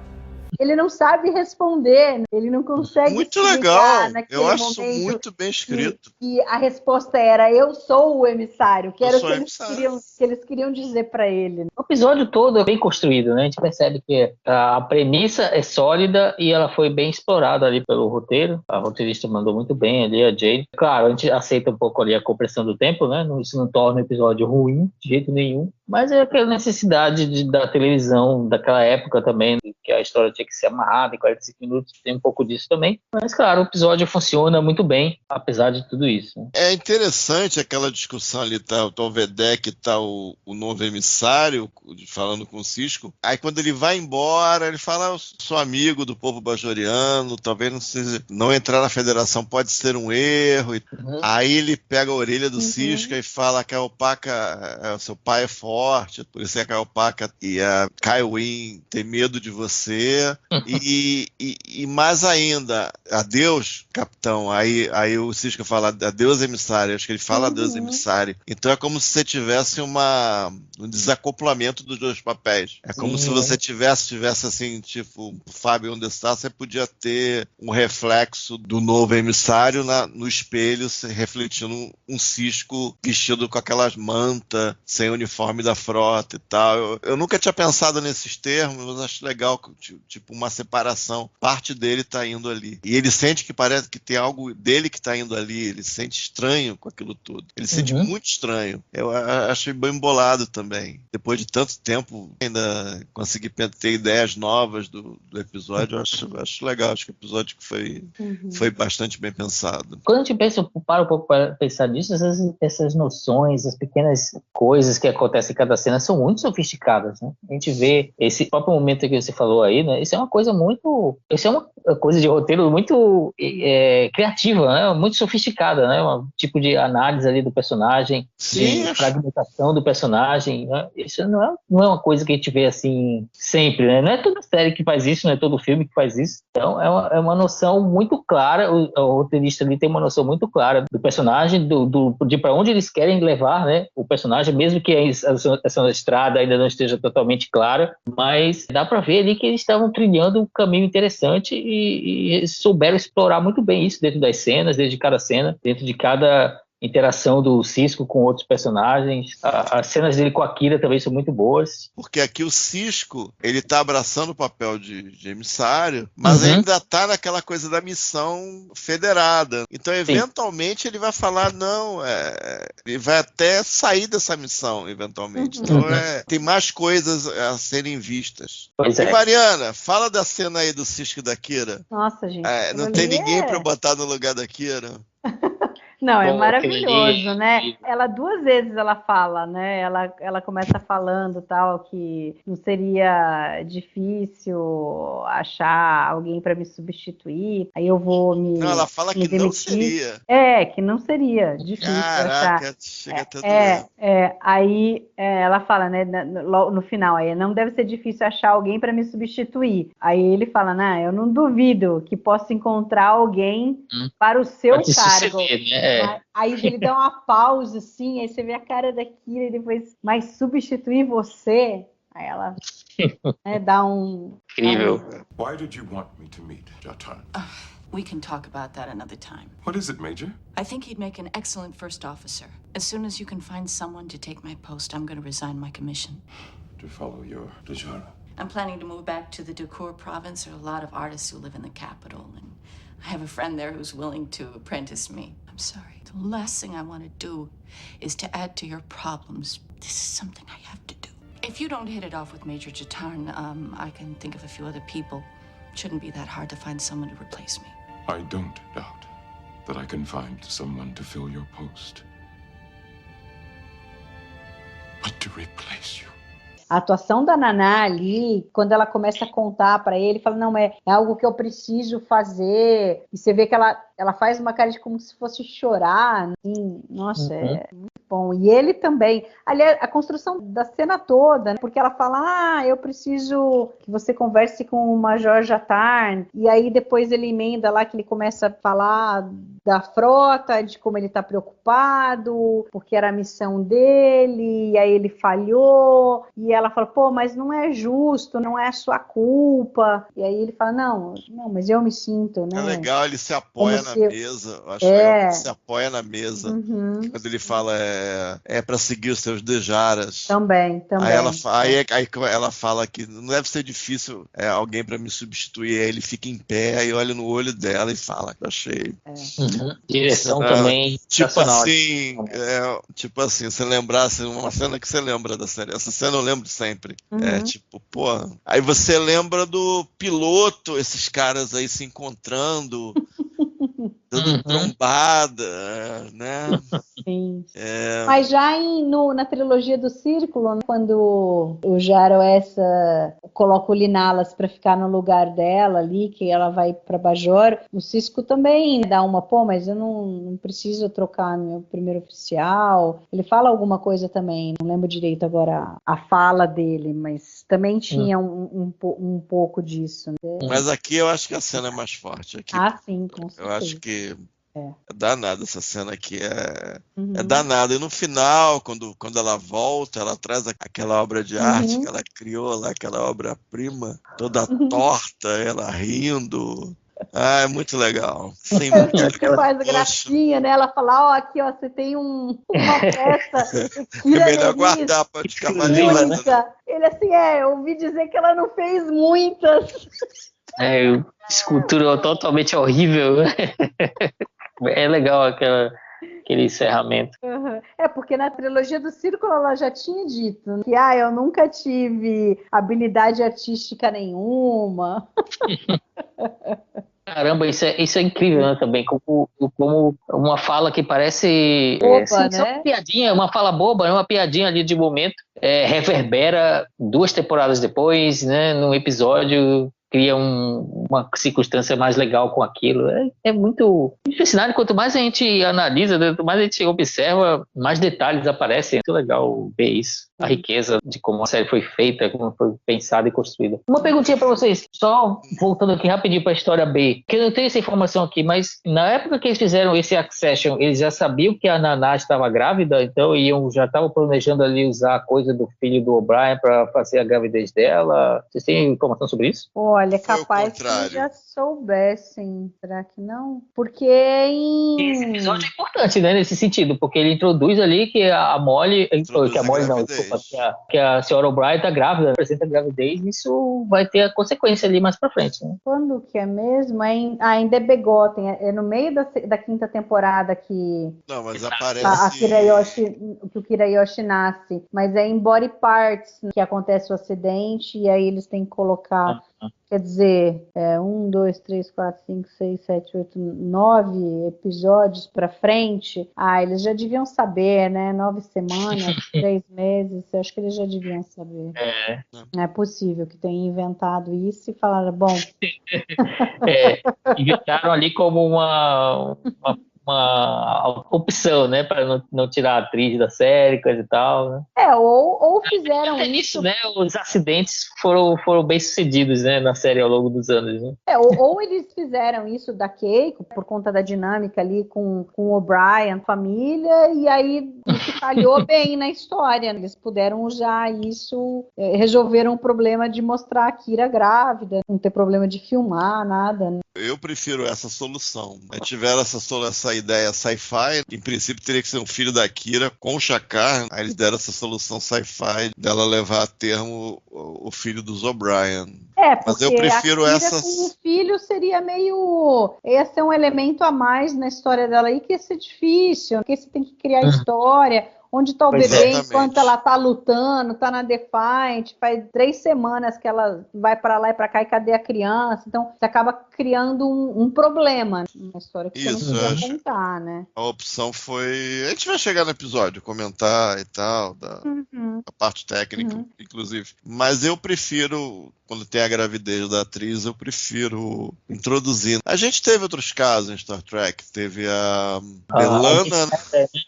S3: Ele não sabe responder, ele não consegue
S4: muito legal, eu acho muito bem escrito.
S3: E a resposta era, eu sou o emissário, que era o que eles queriam dizer para ele.
S5: O episódio todo é bem construído, né? A gente percebe que a premissa é sólida e ela foi bem explorada ali pelo roteiro. A roteirista mandou muito bem ali, a Jade. Claro, a gente aceita um pouco ali a compressão do tempo, né? Isso não torna o episódio ruim, de jeito nenhum. Mas é aquela necessidade da televisão daquela época também, que a história tinha que ser amarrada em 45 minutos, tem um pouco disso também. Mas, claro, o episódio funciona muito bem, apesar de tudo isso. Né?
S4: É interessante aquela discussão ali, tá o Vedek, tá o novo emissário, falando com o Sisko. Aí, quando ele vai embora, ele fala, eu sou amigo do povo bajoriano, talvez não entrar na federação pode ser um erro. Aí ele pega a orelha do Sisko e fala que a Opaka, seu pai é forte, por isso é que a Opaka e a Kaiwin tem medo de você. E mais ainda, adeus, capitão. Aí o Sisko fala, adeus, emissário. Acho que ele fala adeus, emissário. Então é como se você tivesse um desacoplamento dos dois papéis. É como se você tivesse assim, tipo, o Fábio onde está, você podia ter um reflexo do novo emissário no espelho, refletindo um Sisko vestido com aquelas mantas, sem uniforme da frota e tal. Eu nunca tinha pensado nesses termos, mas acho legal, tipo, uma separação. Parte dele tá indo ali. E ele sente que parece que tem algo dele que tá indo ali. Ele se sente estranho com aquilo tudo. Ele se sente muito estranho. Eu achei bem bolado também. Depois de tanto tempo, ainda consegui ter ideias novas do episódio. Eu acho legal. Acho que o episódio foi bastante bem pensado.
S5: Quando a gente para um pouco para pensar nisso, essas noções, as pequenas coisas que acontecem em cada cena são muito sofisticadas, né? A gente vê esse próprio momento que você falou aí, né? Isso é uma coisa de roteiro muito criativa, né? Muito sofisticada, né? Um tipo de análise ali do personagem, de fragmentação do personagem, né? Isso não é uma coisa que a gente vê assim sempre, né? Não é toda série que faz isso, não é todo filme que faz isso. Então é uma noção muito clara, o roteirista ali tem uma noção muito clara do personagem, de para onde eles querem levar, né? O personagem, mesmo que essa estrada ainda não esteja totalmente clara, mas dá para ver ali que eles estavam trilhando um caminho interessante e souberam explorar muito bem isso dentro das cenas, dentro de cada cena, dentro de cada interação do Sisko com outros personagens. As cenas dele com a Kira também são muito boas.
S4: Porque aqui o Sisko, ele tá abraçando o papel de emissário, mas ainda tá naquela coisa da missão federada. Então, eventualmente, ele vai falar, não, ele vai até sair dessa missão, eventualmente. Então, tem mais coisas a serem vistas. E Mariana, fala da cena aí do Sisko e da Kira.
S3: Nossa, gente.
S4: Não tem ninguém pra botar no lugar da Kira.
S3: Não, é
S5: Bom,
S3: maravilhoso, né? Ela 2 vezes ela fala, né? Ela começa falando tal que não seria difícil achar alguém para me substituir. Aí eu vou me
S4: Não, ela fala
S3: me
S4: que não
S3: demitir.
S4: seria.
S3: Que não seria difícil achar.
S4: Caraca, chega até doer.
S3: Aí ela fala, né, no final, aí não deve ser difícil achar alguém para me substituir. Aí ele fala, não, eu não duvido que possa encontrar alguém para o seu cargo.
S5: Né?
S3: Aí ele dá uma pausa, assim, aí você vê a cara da Kira e depois, mas substituir você? Aí ela dá um...
S5: Incrível.
S11: Why did you want me to meet Jatan?
S9: We can talk about that another time.
S11: What is it, Major?
S9: I think he'd make an excellent first officer. As soon as you can find someone to take my post, I'm going to resign my commission.
S11: To follow your Dejara.
S9: I'm planning to move back to the Ducour province. There are a lot of artists who live in the capital, and I have a friend there who's willing to apprentice me. I'm sorry. The last thing I want to do is to add to your problems. This is something I have to do. If you don't hit it off with Major Jatarn, I can think of a few other people. It shouldn't be that hard to find someone to replace me.
S11: I don't doubt that I can find someone to fill your post. But to replace you.
S3: A atuação da Naná ali, quando ela começa a contar para ele, fala, não, é algo que eu preciso fazer. E você vê que ela faz uma cara de como se fosse chorar. Assim. Nossa, é muito bom. E ele também. Aliás, a construção da cena toda, né? Porque ela fala, eu preciso que você converse com o Major Jatarn. E aí depois ele emenda lá que ele começa a falar da frota, de como ele está preocupado, porque era a missão dele, e aí ele falhou. E ela fala, pô, mas não é justo, não é a sua culpa. E aí ele fala, não, mas eu me sinto, né?
S4: É legal, ele se apoia na mesa. Eu acho legal que ele se apoia na mesa. Quando ele fala, para seguir os seus dejaras.
S3: Também.
S4: Aí ela fala que não deve ser difícil alguém para me substituir. Aí ele fica em pé e olha no olho dela e fala, eu achei.
S5: Direção também.
S4: Tipo assim, você lembrasse uma cena que você lembra da série. Essa cena eu lembro sempre. Aí você lembra do piloto, esses caras aí se encontrando, dando trombada, né?
S3: Sim. Mas já na trilogia do Círculo, quando o Jaro coloca o Linalas para ficar no lugar dela ali, que ela vai para Bajor, o Cisco também dá mas eu não preciso trocar meu primeiro oficial. Ele fala alguma coisa também, não lembro direito agora a fala dele, mas também tinha um pouco disso. Né?
S4: Mas aqui eu acho que a cena é mais forte. Aqui,
S3: sim, com certeza.
S4: Eu acho que é danada essa cena aqui, é danada. E no final, quando ela volta, ela traz aquela obra de arte que ela criou lá, aquela obra-prima, toda torta, ela rindo. É muito legal. Sim,
S3: muito faz gracinha, né? Ela fala, aqui, você tem uma peça.
S4: É melhor guardar para ficar mais linda, né?
S3: Ele assim, eu ouvi dizer que ela não fez muitas.
S5: Escultura totalmente horrível. É legal aquele encerramento.
S3: Porque na trilogia do Círculo ela já tinha dito que eu nunca tive habilidade artística nenhuma.
S5: Caramba, isso é incrível, né, também, como uma fala que parece
S3: boba, né?
S5: Uma piadinha, uma fala boba, uma piadinha ali de momento, reverbera 2 temporadas depois, né, num episódio, cria uma circunstância mais legal com aquilo. É muito impressionante. Quanto mais a gente analisa, quanto mais a gente observa, mais detalhes aparecem. É muito legal ver isso. A riqueza de como a série foi feita, como foi pensada e construída. Uma perguntinha para vocês, só voltando aqui rapidinho para a história B, que eu não tenho essa informação aqui, mas na época que eles fizeram esse Accession, eles já sabiam que a Naná estava grávida, então já estavam planejando ali usar a coisa do filho do O'Brien para fazer a gravidez dela. Vocês têm informação sobre isso?
S3: Olha, capaz que eles já soubessem. Será que não? Porque esse
S5: episódio é importante, né, nesse sentido, porque ele introduz ali que a Molly... Que a Molly não, desculpa, que a senhora O'Brien está grávida, apresenta a gravidez, isso vai ter a consequência ali mais pra frente, né?
S3: Quando que é mesmo? Em The Begotten, é no meio da 5ª temporada que...
S4: Não, mas aparece...
S3: que o Kirayoshi nasce, mas é em Body Parts que acontece o acidente e aí eles têm que colocar Quer dizer, 1, 2, 3, 4, 5, 6, 7, 8, 9 episódios pra frente. Eles já deviam saber, né? 9 semanas, 3 meses, eu acho que eles já deviam saber. Não é possível que tenham inventado isso e falaram, bom...
S5: Inventaram ali como uma opção, né, para não tirar a atriz da série, coisa e tal, né?
S3: Ou fizeram isso,
S5: né? Os acidentes foram bem sucedidos, né, na série ao longo dos anos, né?
S3: Ou eles fizeram isso da Keiko por conta da dinâmica ali com o O'Brien, família, e aí isso calhou bem na história. Eles puderam usar isso, resolveram o problema de mostrar a Kira grávida, não ter problema de filmar, nada, né?
S4: Eu prefiro essa solução. Tiveram essa ideia sci-fi, em princípio teria que ser um filho da Kira com o Shakar, aí eles deram essa solução sci-fi dela levar a termo o filho dos O'Brien. Mas eu prefiro
S3: a Kira
S4: essa...
S3: com o filho seria meio... Ia ser um elemento a mais na história dela aí que ia ser difícil, porque você tem que criar história... Onde está o bebê enquanto ela está lutando, está na Defiant, faz 3 semanas que ela vai para lá e para cá e cadê a criança? Então, você acaba criando um problema na história que você não podia contar, né?
S4: A opção foi... A gente vai chegar no episódio, comentar e tal, a parte técnica, inclusive. Mas eu prefiro... Quando tem a gravidez da atriz, eu prefiro introduzir. A gente teve outros casos em Star Trek. Teve a B'Elanna...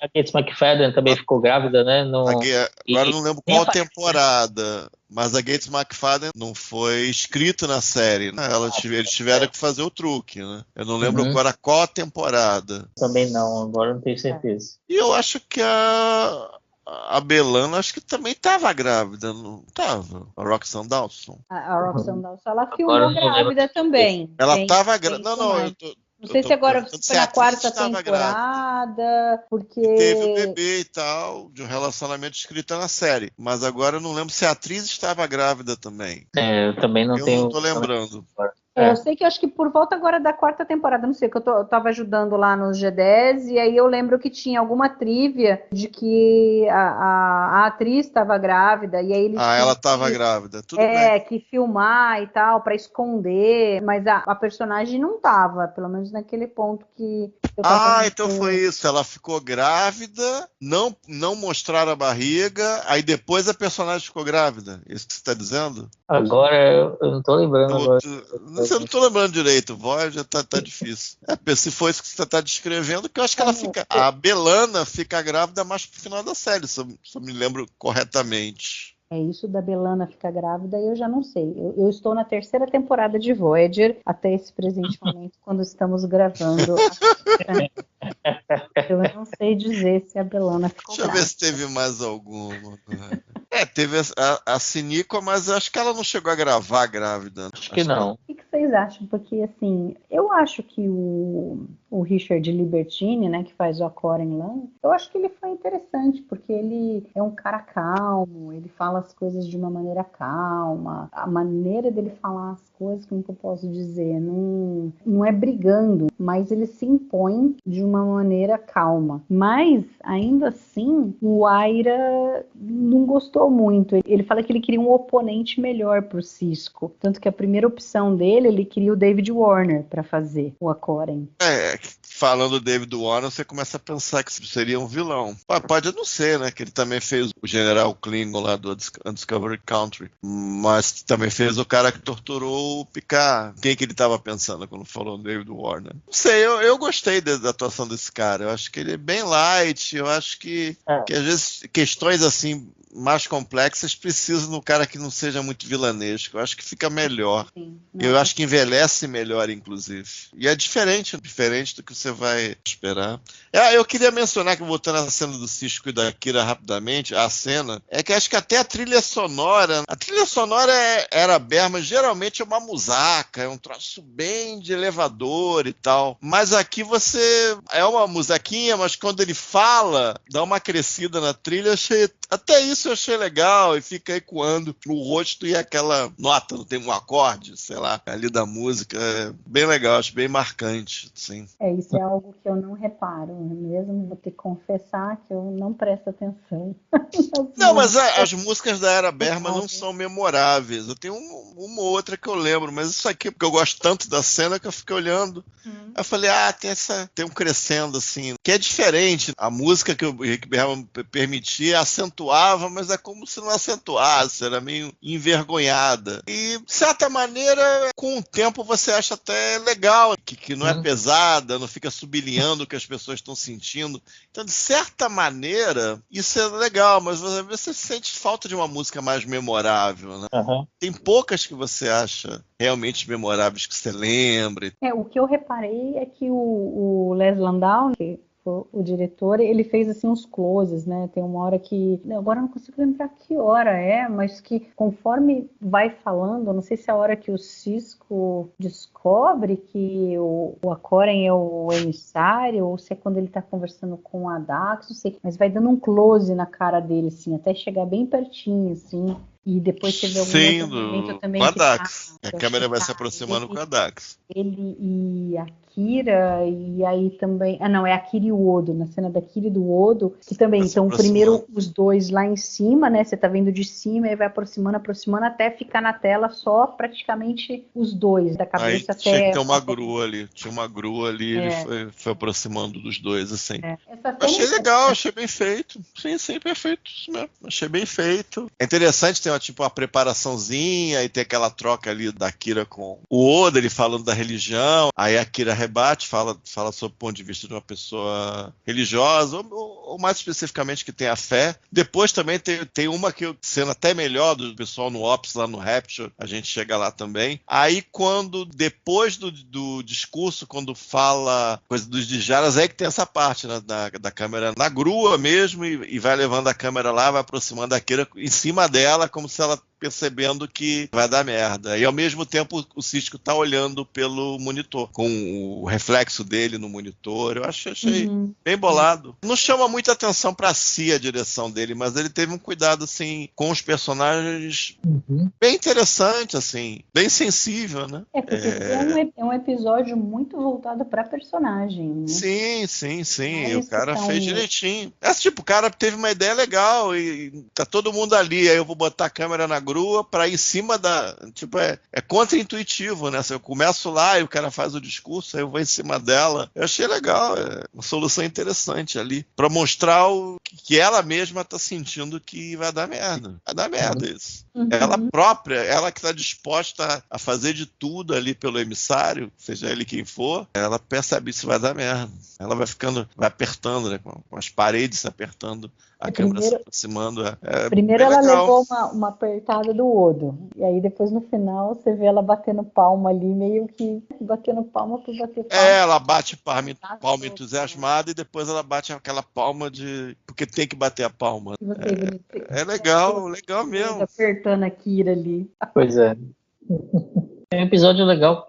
S5: A Gates McFadden também ficou grávida, né?
S4: Agora eu não lembro qual temporada, mas a Gates McFadden não foi escrita na série, né? Eles tiveram que fazer o truque, né? Eu não lembro agora qual temporada.
S5: Também não, agora não tenho certeza.
S4: E eu acho que a B'Elanna acho que também estava grávida, não estava? A Roxanne Dawson.
S3: A Roxanne Dawson, ela filmou grávida também.
S4: Ela estava grávida.
S3: Não sei se agora foi na 4ª temporada, porque...
S4: Teve o bebê e tal, de um relacionamento escrito na série. Mas agora eu não lembro se a atriz estava grávida também.
S5: Eu também não tenho...
S4: Eu não tô lembrando.
S3: Eu sei que acho que por volta agora da 4ª temporada, não sei, que eu tava ajudando lá nos G10, e aí eu lembro que tinha alguma trivia de que a atriz estava grávida, e aí eles
S4: ela estava grávida, tudo bem.
S3: Que filmar e tal, pra esconder, mas a personagem não tava, pelo menos naquele ponto que...
S4: Então foi isso, ela ficou grávida, não mostraram a barriga, aí depois a personagem ficou grávida, isso que você tá dizendo?
S5: Agora, eu não tô lembrando agora.
S4: Eu não tô lembrando direito, voz já tá difícil. Se for isso que você tá descrevendo, que eu acho que ela fica... A B'Elanna fica grávida mais pro final da série, se eu me lembro corretamente.
S3: Isso da B'Elanna ficar grávida, eu já não sei. Eu estou na 3ª temporada de Voyager, até esse presente momento, quando estamos gravando. Eu não sei dizer se a B'Elanna ficou grávida.
S4: Deixa eu ver se teve mais alguma. Teve a Sinequa, mas acho que ela não chegou a gravar grávida.
S5: Acho que não.
S3: O que vocês acham? Porque, assim, eu acho que o Richard Libertini, né, que faz o Corin Lang, eu acho que ele foi interessante, porque ele é um cara calmo, ele fala as coisas de uma maneira calma, a maneira dele falar as coisas, como que eu posso dizer, não é brigando, mas ele se impõe de uma maneira calma. Mas, ainda assim, o Aira não gostou muito. Ele fala que ele queria um oponente melhor pro Sisko. Tanto que a primeira opção dele, ele queria o David Warner para fazer o Akoren.
S4: Falando do David Warner, você começa a pensar que seria um vilão. Pode não ser, né? Que ele também fez o General Klingon lá do Undiscovered Country. Mas também fez o cara que torturou o Picard. Quem que ele estava pensando quando falou David Warner? Não sei, eu gostei da atuação desse cara. Eu acho que ele é bem light. Eu acho que às vezes questões assim mais complexas precisam de um cara que não seja muito vilanesco. Eu acho que fica melhor. Eu acho que envelhece melhor, inclusive. E é diferente do que você vai esperar. Eu queria mencionar que, voltando à cena do Sisko e da Kira rapidamente, a cena, é que acho que até a trilha sonora era aberta, mas geralmente é uma musaca, é um troço bem de elevador e tal. Mas aqui é uma musaquinha, mas quando ele fala, dá uma crescida na trilha, achei até isso isso eu achei legal, e fica ecoando no rosto e aquela nota, não tem um acorde, sei lá, ali da música, é bem legal, acho bem marcante, sim.
S3: Isso é algo que eu não reparo mesmo, vou ter que confessar que eu não presto atenção.
S4: Não, mas as músicas da Era Bergman não são memoráveis, eu tenho uma ou outra que eu lembro, mas isso aqui, porque eu gosto tanto da cena que eu fiquei olhando, aí eu falei, tem um crescendo assim, que é diferente, a música que o Rick Bergman permitia acentuava, mas é como se não acentuasse, era meio envergonhada. E, de certa maneira, com o tempo você acha até legal, que não é pesada, não fica sublinhando o que as pessoas estão sentindo. Então, de certa maneira, isso é legal, mas você sente falta de uma música mais memorável, né? Tem poucas que você acha realmente memoráveis que você lembra.
S3: O que eu reparei é que o Les Landau, que o diretor, ele fez assim uns closes, né? Tem uma hora que, agora eu não consigo lembrar que hora é, mas que conforme vai falando, não sei se é a hora que o Sisko descobre que o Akoren é o emissário, ou se é quando ele tá conversando com a Dax, não sei, mas vai dando um close na cara dele, assim, até chegar bem pertinho, assim. E depois teve algum momento também
S4: com a Dax. A câmera vai se aproximando com a Dax.
S3: Ele e a Kira, e aí também... não, é a Kira e o Odo, na cena da Kira e do Odo, que também, então, primeiro os dois lá em cima, né, você tá vendo de cima, e vai aproximando, até ficar na tela só praticamente os dois, da cabeça
S4: aí
S3: até...
S4: tinha que ter uma grua ali, ele foi aproximando dos dois, assim. Achei legal, achei bem feito, sim, perfeito, isso mesmo, achei bem feito. É interessante ter uma preparaçãozinha, e ter aquela troca ali da Kira com o Oda, ele falando da religião, aí a Kira rebate, fala sobre o ponto de vista de uma pessoa religiosa, ou mais especificamente que tem a fé. Depois também tem uma que sendo até melhor do pessoal no Ops, lá no Rapture, a gente chega lá também. Aí depois do discurso, quando fala coisa dos Djaras, aí que tem essa parte, né, da câmera na grua mesmo, e vai levando a câmera lá, vai aproximando a Kira em cima dela, como se ela percebendo que vai dar merda. E ao mesmo tempo o Sisko tá olhando pelo monitor, com o reflexo dele no monitor. Eu achei bem bolado. Não chama muita atenção pra si a direção dele, mas ele teve um cuidado assim com os personagens bem interessante, assim, bem sensível, né?
S3: Porque é um episódio muito voltado pra personagem, né?
S4: Sim. O cara fez direitinho. O cara teve uma ideia legal e tá todo mundo ali, aí eu vou botar a câmera na grua para ir em cima da... é contra-intuitivo, né? Eu começo lá e o cara faz o discurso, aí eu vou em cima dela. Eu achei legal, é uma solução interessante ali, para mostrar que ela mesma tá sentindo que vai dar merda. Vai dar merda isso. Ela própria, ela que tá disposta a fazer de tudo ali pelo emissário, seja ele quem for, ela percebe se vai dar merda. Ela vai apertando, né? Com as paredes se apertando, a câmera se aproximando.
S3: Primeiro ela levou uma apertada do Odo, e aí depois no final você vê ela batendo palma ali, meio que batendo palma por bater palma.
S4: Ela bate palma entusiasmada e depois ela bate aquela palma porque tem que bater a palma. É legal mesmo.
S3: Apertando a Kira ali.
S5: Pois é. É um episódio legal,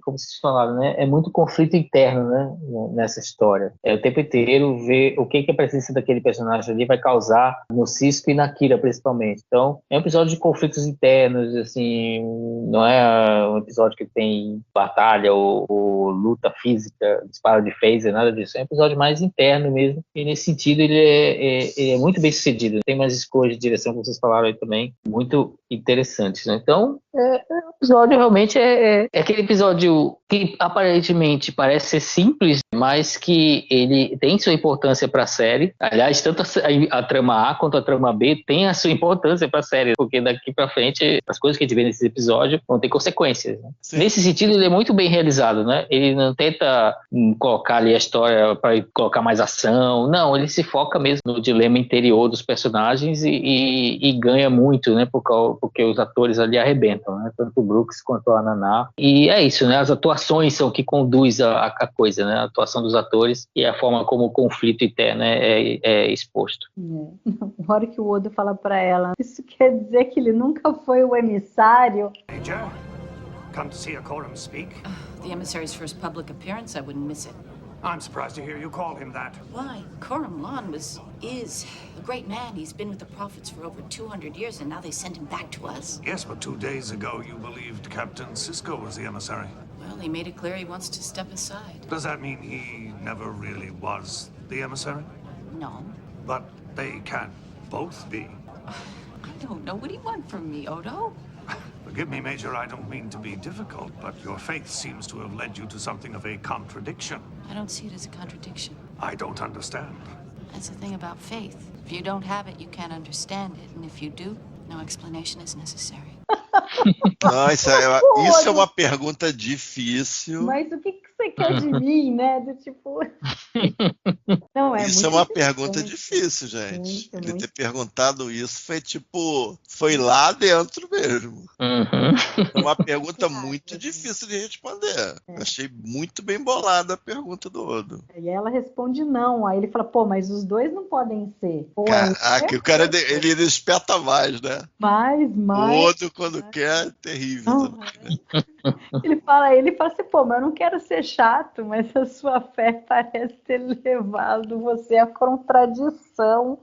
S5: como vocês falaram, né? É muito conflito interno, né? Nessa história. O tempo inteiro ver o que a presença daquele personagem ali vai causar no Sisko e na Kira, principalmente. Então, é um episódio de conflitos internos, assim, não é um episódio que tem batalha ou luta física, disparo de phaser, nada disso. É um episódio mais interno mesmo, e nesse sentido ele é muito bem sucedido. Tem umas escolhas de direção, como vocês falaram aí também, muito interessantes, né? Então, o episódio realmente é aquele episódio que aparentemente parece ser simples, mas que ele tem sua importância para a série. Aliás, tanto a trama A quanto a trama B tem a sua importância para a série, porque daqui para frente as coisas que a gente vê nesse episódio vão ter consequências, né? Nesse sentido, ele é muito bem realizado, né? Ele não tenta colocar ali a história para colocar mais ação, não, ele se foca mesmo no dilema interior dos personagens e ganha muito, né? Porque os atores ali arrebentam, né? Tanto o Brooks quanto a Naná. E é isso, né? As atuações são o que conduz a coisa, né? A atuação dos atores e a forma como o conflito interno é exposto.
S3: Na hora que o Odo fala pra ela, isso quer dizer que ele nunca foi o emissário?
S14: Major, come to see Akoren speak.
S9: The emissary's first public appearance, I wouldn't miss it.
S14: I'm surprised to hear you call him that.
S9: Why? Khorram Lan is a great man. He's been with the Prophets for over 200 years, and now they send him back to us.
S14: Yes, but 2 days ago you believed Captain Sisko was the emissary.
S9: Well, he made it clear he wants to step aside.
S14: Does that mean he never really was the emissary?
S9: No.
S14: But they can't both be.
S9: I don't know. What do you want from me, Odo?
S14: Forgive me, Major, I don't mean to be difficult, but your faith seems to have led you to something of a contradiction.
S9: I don't see it as a contradiction.
S14: I don't understand.
S9: That's the thing about faith. If you don't have it, you can't understand it. And if you do, no explanation is necessary.
S4: Não, isso é uma pergunta difícil.
S3: Mas o que você quer de mim, né? Do tipo... Não,
S4: isso é uma pergunta difícil, gente. Ele ter perguntado isso foi lá dentro mesmo. É uma pergunta muito difícil de responder. Achei muito bem bolada a pergunta do Odo.
S3: E ela responde não. Aí ele fala, pô, mas os dois não podem ser.
S4: Caraca, o cara ele espeta mais, né?
S3: Mais.
S4: O Odo, quando quer, é terrível.
S3: Ele fala assim, pô, mas eu não quero ser chato, mas a sua fé parece ter levado você à contradição.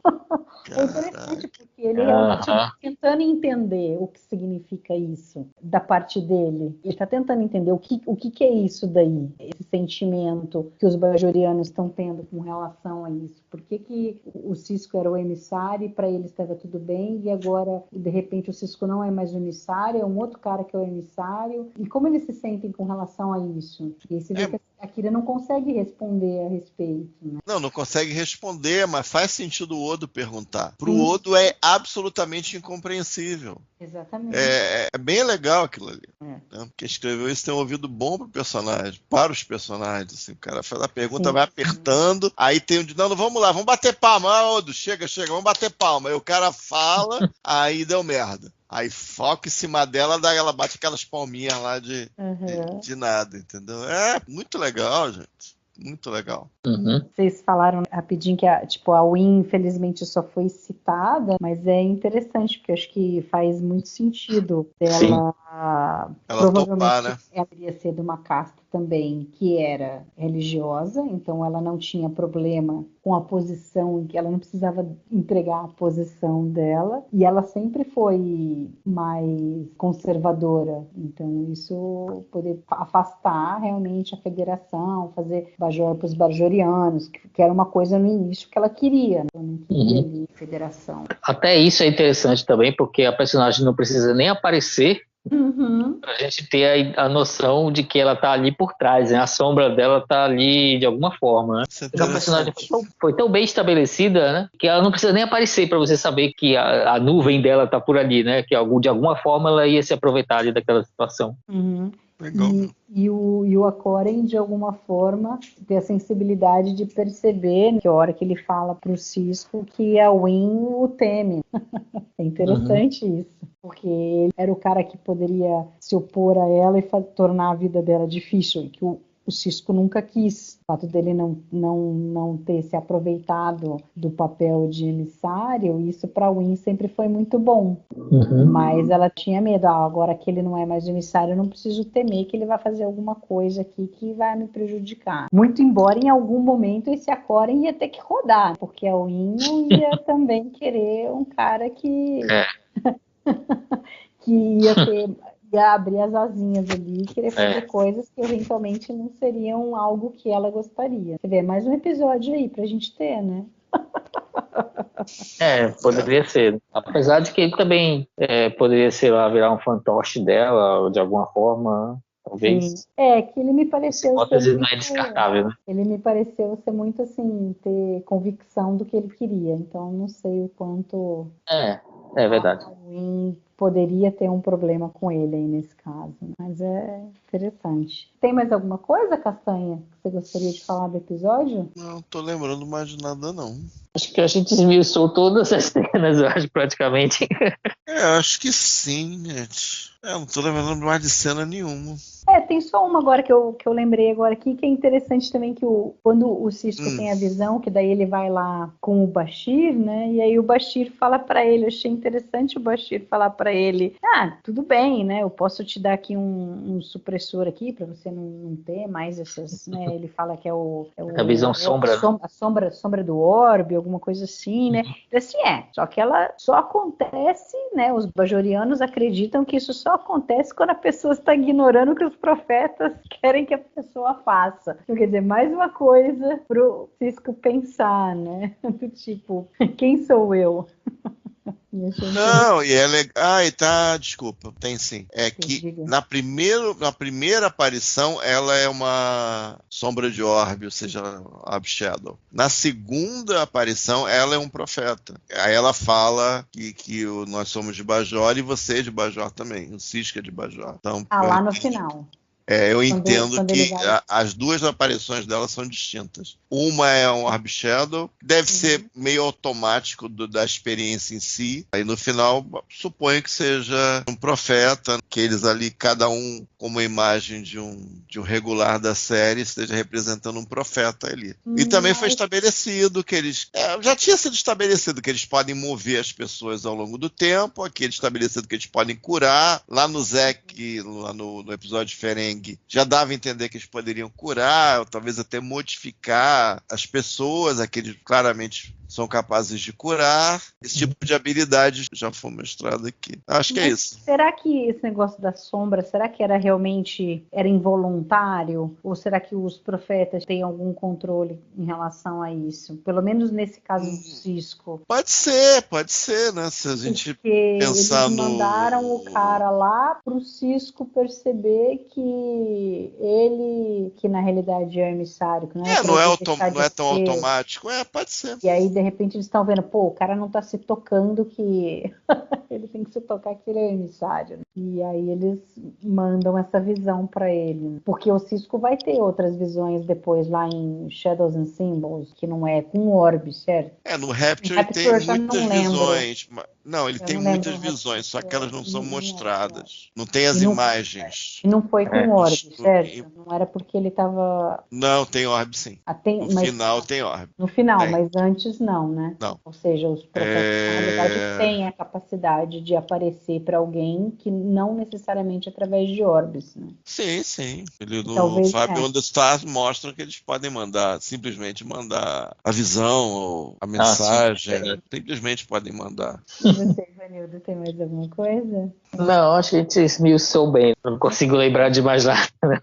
S3: É interessante porque ele está tentando entender o que significa isso da parte dele. Ele está tentando entender o que é isso daí, esse sentimento que os bajorianos estão tendo com relação a isso. Por que o Sisko era o emissário e para ele estava tudo bem e agora, de repente, o Sisko não é mais o emissário, é um outro cara que é o emissário. E como eles se sentem com relação a isso? E aí você vê que a Kira não consegue responder a respeito. Né?
S4: Não consegue responder, mas faz sentido o Odo perguntar. Pro Odo é absolutamente incompreensível.
S3: Exatamente.
S4: É bem legal aquilo ali. Né? Quem escreveu isso tem um ouvido bom para os personagens. Assim, o cara faz a pergunta, vai apertando, aí tem um de, não, vamos lá, vamos bater palma. Odo, chega, vamos bater palma. Aí o cara fala, aí deu merda. Aí foca em cima dela, daí ela bate aquelas palminhas lá de nada, entendeu? É muito legal, gente. Muito legal.
S3: Vocês falaram rapidinho que a Win, infelizmente, só foi citada, mas é interessante, porque eu acho que faz muito sentido dela. Provavelmente
S4: topar, né?
S3: Ela iria ser de uma casta também que era religiosa, então ela não tinha problema com a posição, que ela não precisava entregar a posição dela, e ela sempre foi mais conservadora, então isso poder afastar realmente a federação, fazer Bajor para os bajorianos, que era uma coisa no início que ela queria, né? Ela não queria ali federação.
S5: Até isso é interessante também, porque a personagem não precisa nem aparecer pra gente ter a noção de que ela tá ali por trás, né? A sombra dela tá ali de alguma forma, né? Então, a personagem foi tão bem estabelecida, né? Que ela não precisa nem aparecer para você saber que a nuvem dela tá por ali, né? Que de alguma forma ela ia se aproveitar ali daquela situação.
S3: E o Akoren, de alguma forma, tem a sensibilidade de perceber que a hora que ele fala pro Sisko que a Win o teme. É interessante isso, porque ele era o cara que poderia se opor a ela e tornar a vida dela difícil, que o Sisko nunca quis. O fato dele não ter se aproveitado do papel de emissário, isso para a Win sempre foi muito bom. Mas ela tinha medo. Agora que ele não é mais emissário, eu não preciso temer que ele vai fazer alguma coisa aqui que vai me prejudicar. Muito embora em algum momento esse Akoren ia ter que rodar, porque a Win não ia também querer um cara que ia abrir as asinhas ali e querer fazer coisas que eventualmente não seriam algo que ela gostaria. Você vê, mais um episódio aí pra gente ter, né?
S5: Poderia ser. Apesar de que ele também poderia, sei lá, virar um fantoche dela, de alguma forma, talvez.
S3: Que ele me pareceu
S5: ser não é descartável, né?
S3: Ele me pareceu ser muito assim, ter convicção do que ele queria. Então, não sei o quanto...
S5: É verdade.
S3: Poderia ter um problema com ele aí nesse caso, mas é interessante. Tem mais alguma coisa, Castanha, que você gostaria de falar do episódio?
S4: Não tô lembrando mais de nada, não.
S5: Acho que a gente esmiuçou todas as cenas, eu acho, praticamente.
S4: Acho que sim, gente. Não tô lembrando mais de cena nenhuma.
S3: Tem só uma agora que eu lembrei agora aqui, que é interessante também, que quando o Cisco tem a visão, que daí ele vai lá com o Bashir, né? E aí o Bashir fala pra ele, eu achei interessante o Bashir falar pra ele, tudo bem, né? Eu posso te dar aqui um supressor aqui pra você não ter mais essas, né? Ele fala que é
S5: a visão sombra.
S3: A sombra do orbe, alguma coisa assim, né? Assim, só que ela só acontece, né? Os bajorianos acreditam que isso só acontece quando a pessoa está ignorando o que os profetas querem que a pessoa faça. Então, quer dizer, mais uma coisa pro Cisco pensar, né? Do tipo, quem sou eu?
S4: Não, e é legal. Desculpa, tem sim. É que na primeira aparição ela é uma sombra de orbe, ou seja, Orb Shadow. Na segunda aparição ela é um profeta. Aí ela fala que nós somos de Bajor e você é de Bajor também. O Cisco é de Bajor. Então,
S3: lá no final.
S4: Eu entendo que as duas aparições dela são distintas. Uma é um Orb Shadow, deve ser meio automático da experiência em si. Aí no final, suponho que seja um profeta, que eles ali, cada um como a imagem de um regular da série, esteja representando um profeta ali. E também foi estabelecido que eles... já tinha sido estabelecido que eles podem mover as pessoas ao longo do tempo, aqui estabelecido que eles podem curar. Lá no Zek, lá no episódio de Ferengi, já dava a entender que eles poderiam curar, ou talvez até modificar as pessoas, aqueles claramente são capazes de curar. Esse tipo de habilidade já foi mostrado aqui. Acho que é isso.
S3: Será que esse negócio da sombra, será que era involuntário? Ou será que os profetas têm algum controle em relação a isso? Pelo menos nesse caso do Cisco.
S4: Pode ser, né? Se a gente pensar
S3: eles mandaram o cara lá pro Cisco perceber que ele, que na realidade é o emissário. Que não
S4: é tão automático. Pode ser.
S3: E aí, de repente, eles estão vendo, o cara não tá se tocando que ele tem que se tocar que ele é o emissário. E aí eles mandam essa visão pra ele. Porque o Cisco vai ter outras visões depois lá em Shadows and Symbols, que não é com o orbe, certo?
S4: No Rapture ele tem muitas visões. Não, ele tem muitas visões, só que elas não são mostradas. Não tem as imagens.
S3: E não foi com o orbe, certo? Não era porque ele tava...
S4: Não, tem orbe sim. No final tem orbe.
S3: No final, mas antes não, né?
S4: Não.
S3: Ou seja, os profetas, na realidade, têm a capacidade de aparecer para alguém que não necessariamente através de orbes, né?
S4: Sim. Ele no Fábio on the Stars mostra que eles podem simplesmente mandar a visão ou a mensagem. Simplesmente podem mandar.
S3: E você, Ivanildo, tem mais alguma coisa?
S5: Não, acho que a gente esmiuçou bem. Não consigo lembrar de mais nada, né?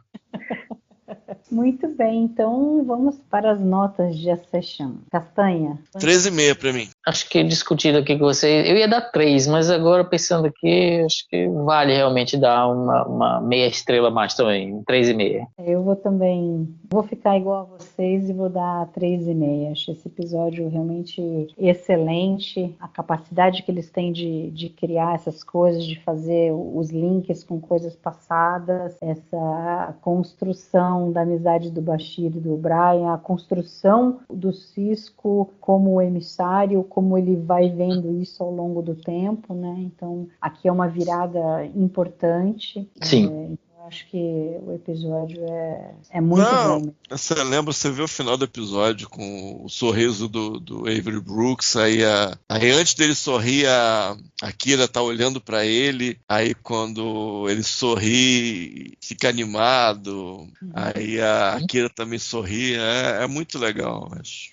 S3: Muito bem, então vamos para as notas de Accession. Castanha?
S4: 3,5 para mim.
S5: Acho que discutindo aqui com você, eu ia dar 3, mas agora pensando aqui, acho que vale realmente dar uma meia estrela mais também, 3,5.
S3: Eu vou ficar igual a vocês e vou dar 3,5. Acho esse episódio realmente excelente, a capacidade que eles têm de criar essas coisas, de fazer os links com coisas passadas, essa construção da amizade do Bashir e do O'Brien, a construção do Cisco como emissário, como ele vai vendo isso ao longo do tempo, né? Então, aqui é uma virada importante.
S5: Sim.
S3: Acho que o episódio é muito bom.
S4: Você viu o final do episódio com o sorriso do Avery Brooks, aí antes dele sorrir, a Kira tá olhando para ele, aí quando ele sorri, fica animado, aí a Kira também sorri, é muito legal,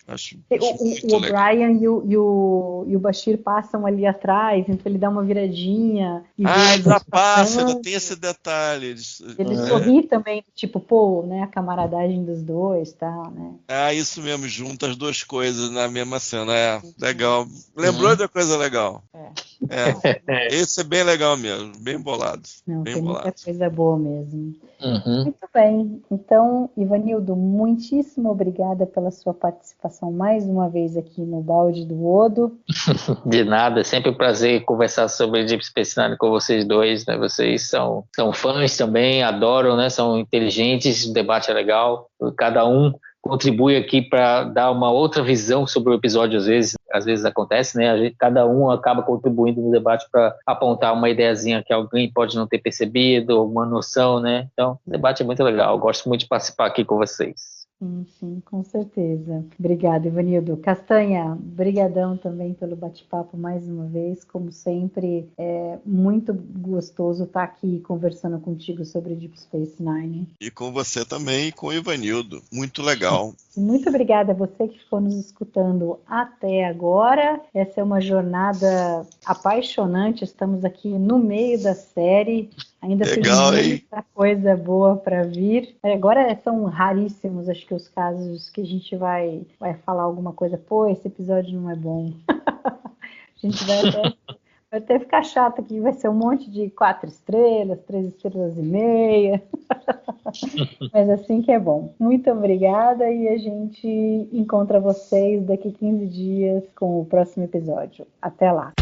S4: acho muito
S3: o
S4: legal.
S3: O'Brien e o Bashir passam ali atrás, então ele dá uma viradinha.
S4: Ainda tem esse detalhe,
S3: ele sorri também, tipo, né, a camaradagem dos dois e tal, né?
S4: Isso mesmo, junta as duas coisas na mesma cena, legal. Lembrou de coisa legal. Esse é bem legal mesmo, bem bolado.
S3: Não,
S4: bem
S3: tem
S4: bolado.
S3: muita coisa boa mesmo. Muito bem, então, Ivanildo, muitíssimo obrigada pela sua participação mais uma vez aqui no Balde do Odo.
S5: De nada, é sempre um prazer conversar sobre Deep Space Nine com vocês dois, né? Vocês são fãs também, adoram, né? São inteligentes, o debate é legal, cada um contribui aqui para dar uma outra visão sobre o episódio, às vezes. às vezes acontece, né? Cada um acaba contribuindo no debate para apontar uma ideiazinha que alguém pode não ter percebido, uma noção, né? Então, o debate é muito legal. Eu gosto muito de participar aqui com vocês.
S3: Sim, com certeza. Obrigada, Ivanildo. Castanha, brigadão também pelo bate-papo mais uma vez. Como sempre, é muito gostoso estar aqui conversando contigo sobre Deep Space Nine.
S4: E com você também e com o Ivanildo. Muito legal.
S3: Muito obrigada a você que ficou nos escutando até agora. Essa é uma jornada apaixonante. Estamos aqui no meio da série. Ainda
S4: legal,
S3: tem muita coisa boa para vir. Agora são raríssimos, acho que os casos que a gente vai falar alguma coisa. Pô, esse episódio não é bom. A gente vai até ficar chato aqui. Vai ser um monte de 4 estrelas, 3 estrelas e meia. Mas assim que é bom. Muito obrigada e a gente encontra vocês daqui 15 dias com o próximo episódio. Até lá.